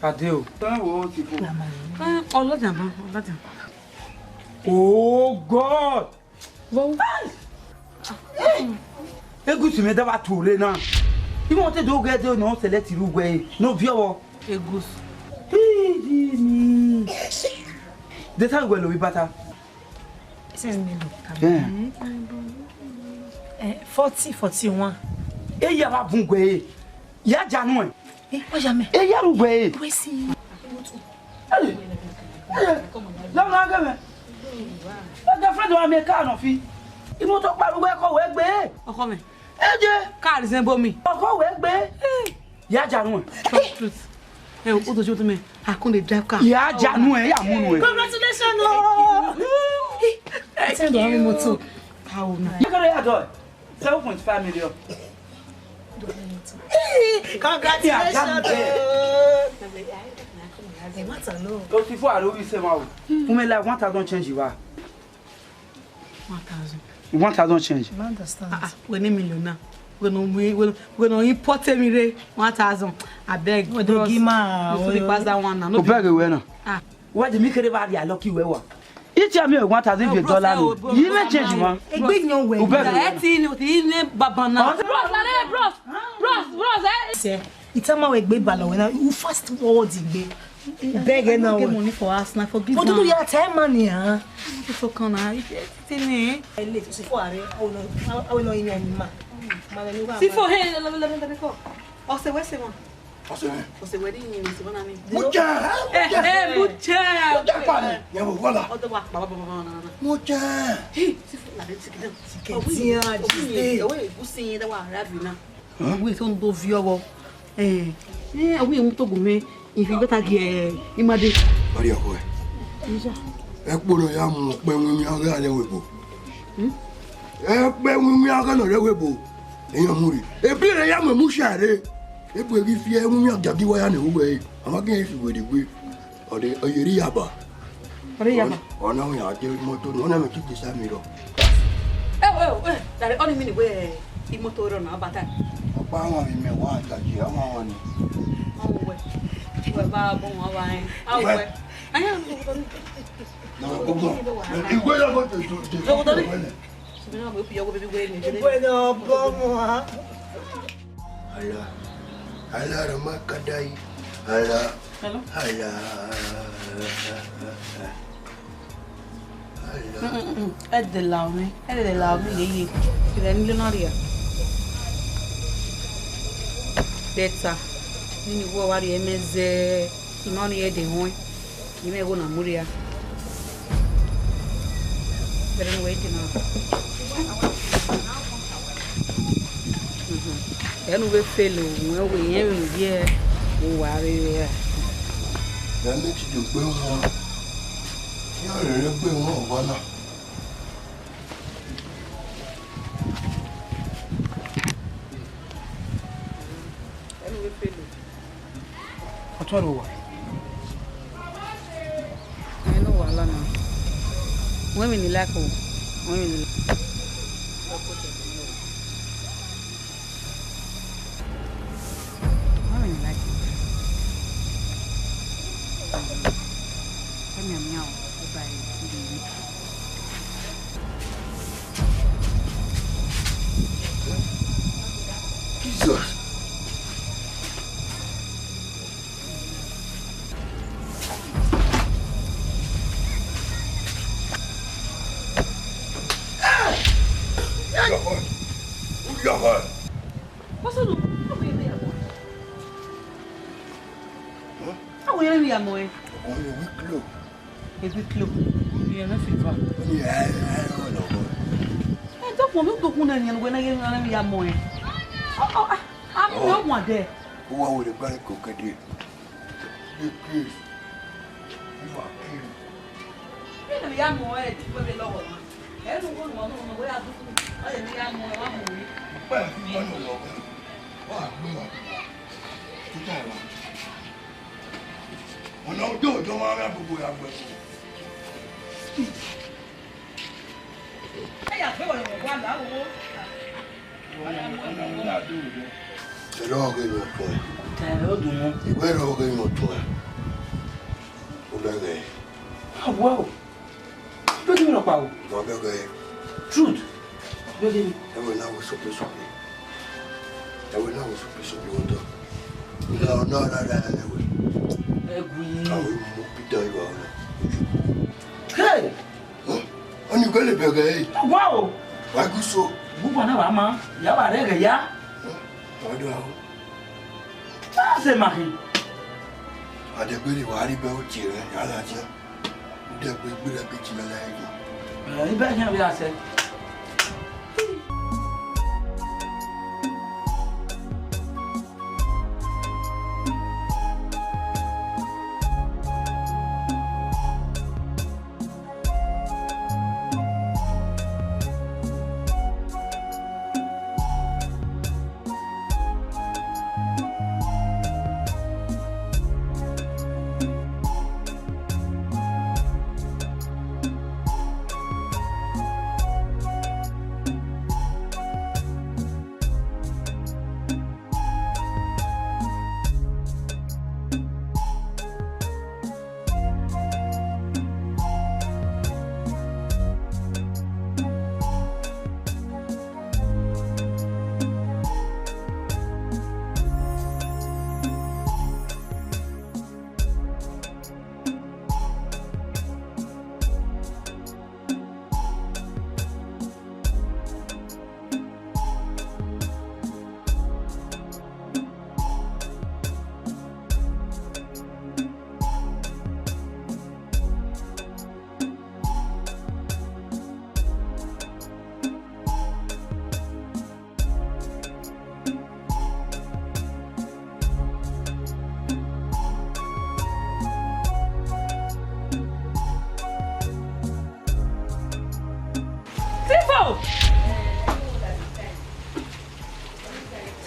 Adé o. Báwo ti fò? Ọlọ́jà. Oh God! Wọ́n. Egusi mi dábàá tó lé náà. You want to do get no select you way. No view. A goose. The time will be better. Send me Yeah. 40, 41. Eh, ya va bungwe. Ya janwe. Pas jamais. Eh, ya rugwe. Oui, si. Allez. Là, là, gamin. La frère de l'Américain, fi. Il m'a tout parlé ko we gbe. Oko me. Eje. Car is bomi. Oko we gbe. Ya janwe. Truth. Eh, o to joto me. I come dey drive car. Ya janwe, ya munu. Congratulations. Oh. Send the motor. How na? You got it, adore. 7.5 million. Congratulations. They want to know. Osifo Arobi say ma o. Ume like 1,000 change wa. 1,000. 1,000 change. I understand. We need million now. We no import me re 1,000. I beg. We do give ma. We pass that one now. O beg we na. Ah. What the make ba dia lucky we wa. Each time you $1,000 no. You may change man. Egbe yan we. O beg. Eh ti ni baba na. Bros, Say, itama we gbe balo we na you fast forward igbe. Beg na we. Get money for us na forgive. But do ya time money ha? For kana. Ti ni. Ele to se for are. I will know in your ma. Si for he la ko. O se we se mo. O se we di ni se bona mi. Mucha. Mucha. Mucha. Ya voilà. O to wa baba na. Mucha. Hey, si for la de sikidam. Ketia, jiste. We busin da wa ravi na. We so ndo vi owo. We mu to gume. If you got a imade. Ori oko e. Ekporo ya mu pe nwi aga le webo. Pe nwi aga no le webo. Eyan muri. Ebire ya mu share. Ebu egi fi nwi aga gi wa ya ne wo e. Amaka e fi we de gbe. Ode oyeri yaba. Ori yaba. Ona o ya de moto no na me ki sa mi ro. Dare oni mi ni we imoto ro na bata. Apa àwọn mi me wa ta ji àwọn won ni. We ba bon wa wa en. Awe. Anya no go. Igwe ya go to. Sibina mo fi yo go be we ni. Bueno, como ha. Ala ramakadai. Ala. Hello. Ala. De la mi ye. Ile ni na ria. Beta. Ni wo wa ri emeze. Ino ni e de won. Ni me go na muria. Pero no wait na. Enu we felo, we yen we ye. O wa ri ya. Ya me ti do pe won. Ya re pe won wa na. Atwaro wa. No wala na. Wewe ni lako. Wewe ni Jesus. Wow. Don't give me no power. No, okay. Truth. Don't give me. Every now we so Ewe na wo so bi odo. No. Ewe. Egui. Awo mo Peter iwa ona. Hey. Oni go le bega e. Wow. Wa guso. Bubu na ba ma. Ya ba rega ya. Odo awo. C'est Marie. Adegbere wa ri be o ti re ala je. Degbe gbere be ti la la e. Il va rien bien c'est.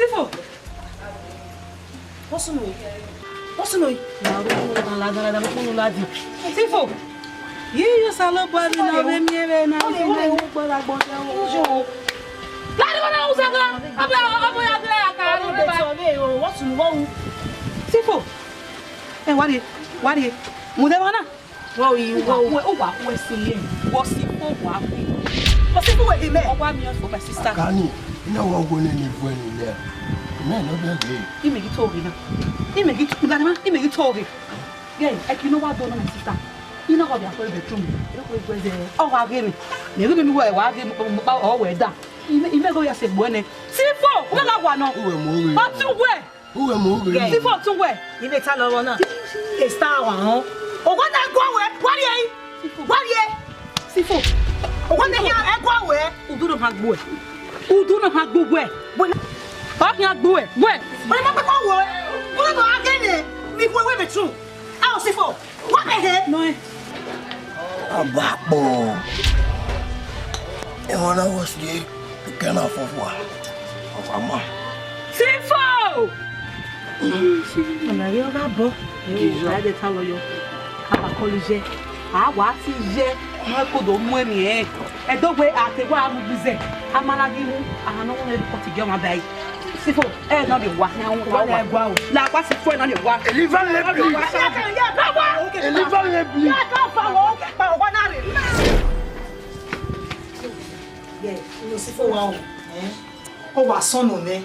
Osifo. What's no? Osifo. You salo bari na be miere na fi na gbora gbora o. Ladi wana usaga. Abo ya gra ya ka no be ba. What's no? Osifo. Wari. Mudemana. Wo wa we si Osifo wa fi. Osifo we me. Owa mi for my sister. Kani, ina wo go ni fu eni le. Me no be ge. Imegi togi na. Imegi togi. Yeah, I know what done my sister. You know what they are for the bedroom. Oh, I gave me. Never knew where I gave about all where that. You may go yourself, Bonnet. Sifo, who are one? But to where? Who am I? Sifo to where? You may tell her one. A star one. Oh, what I go where? What ye? Sifo. What the hell I go where? Who do not have boy? Who do not have boy? When I do it, where? But I'm not going where? What do I get it? We go with the truth. Osifo, what the hell? No. Ababo. E wona was the kind of wa. Mama. Sifo. Na yo ga bo. I dey tell you. Aba college. Wa ti je. Mo ko do mu emi e. E do gbe atewa amu bize. Amala gi mu. Ahanu won e ko ti ge ma bai. Sifo, no be wa. Na gwa o. La kwa sifo no be wa. Eliva le bli. Eliva le bli. Ya ka fa wo ke pa wa na re. Yeah, no sifo wa o. O wa sonu ne.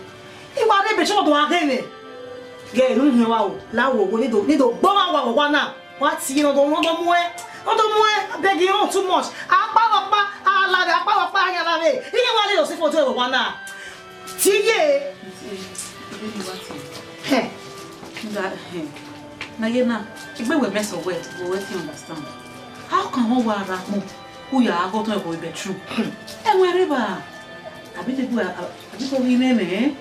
Iwa re be so do wa ge ne. Yeah, no hin wa o. La wo go ni do gbo wa na. Wa ti no do mu e. O do mu e. Beg you too much. Apa ala ya la re. Ile wa le do sifo to wa na. Tiye. Nayena, if we mess of wet, we will understand. How can one wear that move? Who you are going to be true? And wherever I be the boy, I be told him, eh?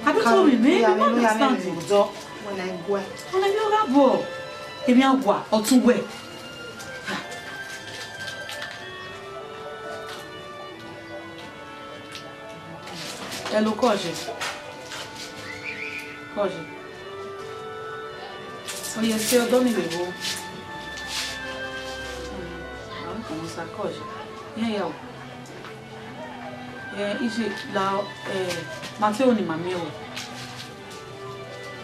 I be told him, eh? I understand. When I go, when I go, if you are what or to wear. Hello, Koji. Oh, yes, eu dou me levou. Como sacoja? E eu? Isso lá, Mateu ni mameu.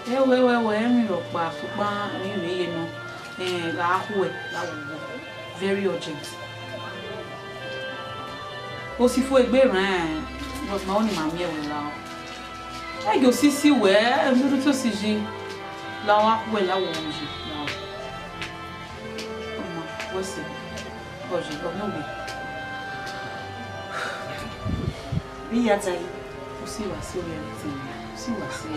Eu, me roubar, suba, me no, lá rua, very urgent. Ou se for bem, mas não ni mameu lá. Ai go sisi we, mbiru to siji. La wa we la wo nji. La. Oma, wose. Hoje, go no be. Bi ya tai. Usi wa si reality. Usi wa si.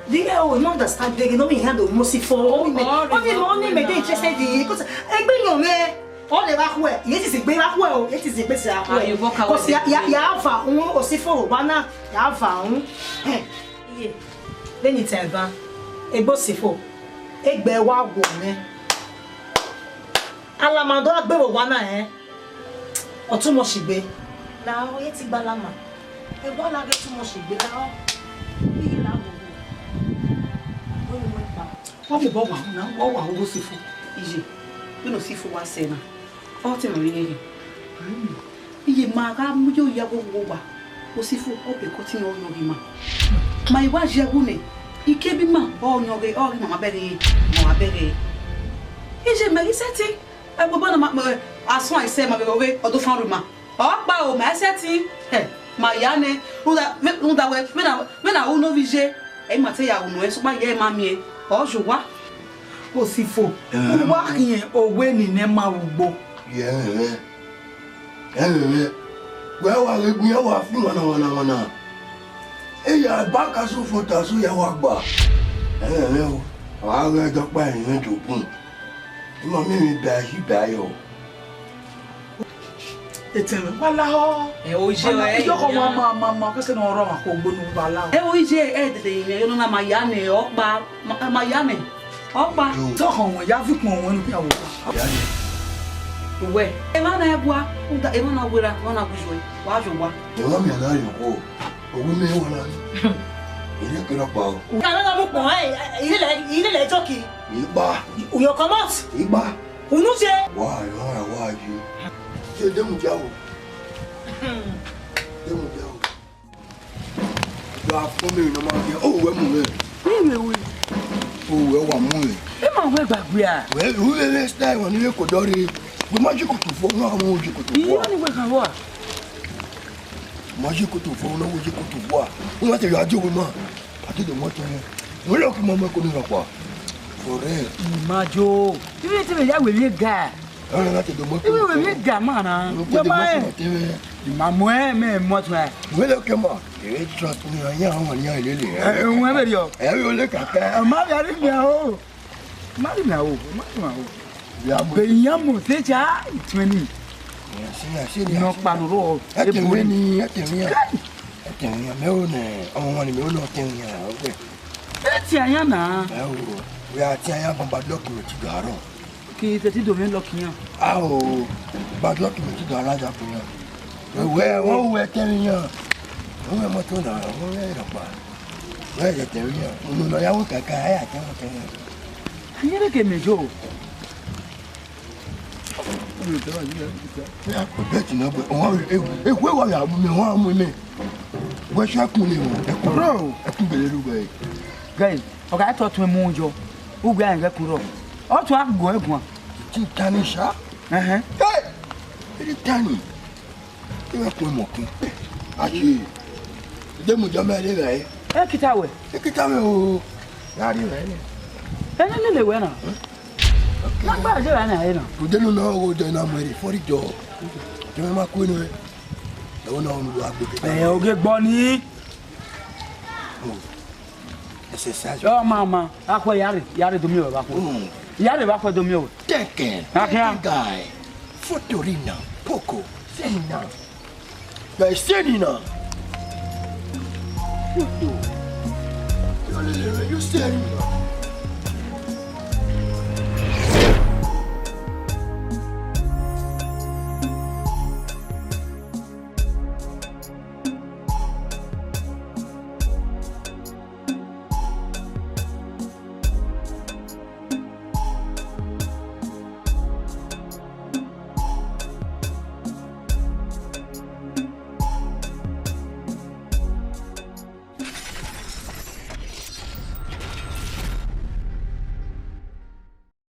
The girl will understand. They don't mean hand of Osifo. Only me dey interested in because egbe yan me. All the back way. Yet is egbe back way o. Yet is egbe si back way. Because ya fa un Osifo bana ya fa un. Iye. Then it's ever. Egbe Osifo. Egbe wa wo me. Alamando agbe wo wana Otun mo sigbe. La o yet gba lama. Egbe la ge tun mo sigbe la o. Iye la wo. What we bought now? What we go Osifo? Ije, we no Osifo wa say na. All time we hear. Iye maga mujo ya go wa. Osifo obe kotin o yogi ma. Ma iwa jebu ne. Ike bi ma o yogi o ri mama bere. Ije me seti. E bobo na aso I say ma be we odo fan room ma. O pa o ma seti. Ma ya ne. Unda we me na uno vije. E ma te ya uno e so ma ye ma mi. Ojuwa Osifo wa kin owe ni ne ma ugbo we wa regun ya wa fun wana e ya ba ka so fota so ya wa gba o wa re do pa yin dogun mo mi ba yo Eteme wala ho o je yo ko mama ko se no ro ma ko gbonu wala o je dede yen yo na ma ya ne opa ma ya ne opa to kan won ya fi kun won ni awo we e ma na ebua uda e ma na wera na gujwe wa jowa e wa mi na yo ko owo mi wala ni ile kira pa o na mo pon ile le joki igba uyo comot igba unu je wa ji se demu jawo wa fún mi no ma je o we mu we wa mu e ma we gbagbe a we ru le style won ni ko dori we ma ji ko tu fo na mo ji ko tu fo ni we kan wa ma ji ko tu fo na wo ji ko tu fo won te yo ajo we ma ati de mo to we lo ki mo ko ni pa for real ma jo ibi te me ya we le ga Ahora láti do mo. Iwe we ga mana. Yo ma ma mo me mo twa. We lo ke mo. E trust ni anya won ni ile le. Won be yo. E yo le kaka. Ma ya ri mi o. Ma o. Ya mo. Be yan mo te ja itweni. Si no pa no ro. E te we ni me o ne. Awon ni me o no te ni o pe. E ti anya na. E o. We a ti anya bomba document garo. Ki te ti do me lokiyan bad luck me ti do alaja fún yan we won we tẹ̀rín yan won mo to na won le ro pa we je tẹ̀rín yan mo lo yawo kaka aya te won tẹ̀rín ayere ke mejo ya ko bet na bo won e we wa ya mu mi won mu mi we sha kun le won e ko ro e kun bele lu gbe guys o ga to tun mu jo u gba en ga kuro o tun ago egun ti tani sha tani e wa ko mo kun aji de mu jo me le re e kitawe o yari re ni ene le we na na gba je na e na o de no o de na mo ri for jo je me ma ko ni e o na onu wa gbe o ge gbo ni ese sa o mama akwa yari do mi o ba ko yari ba ko do mi o teke guy Fotorina, Poco, Senina. Dai Senina. You Senina.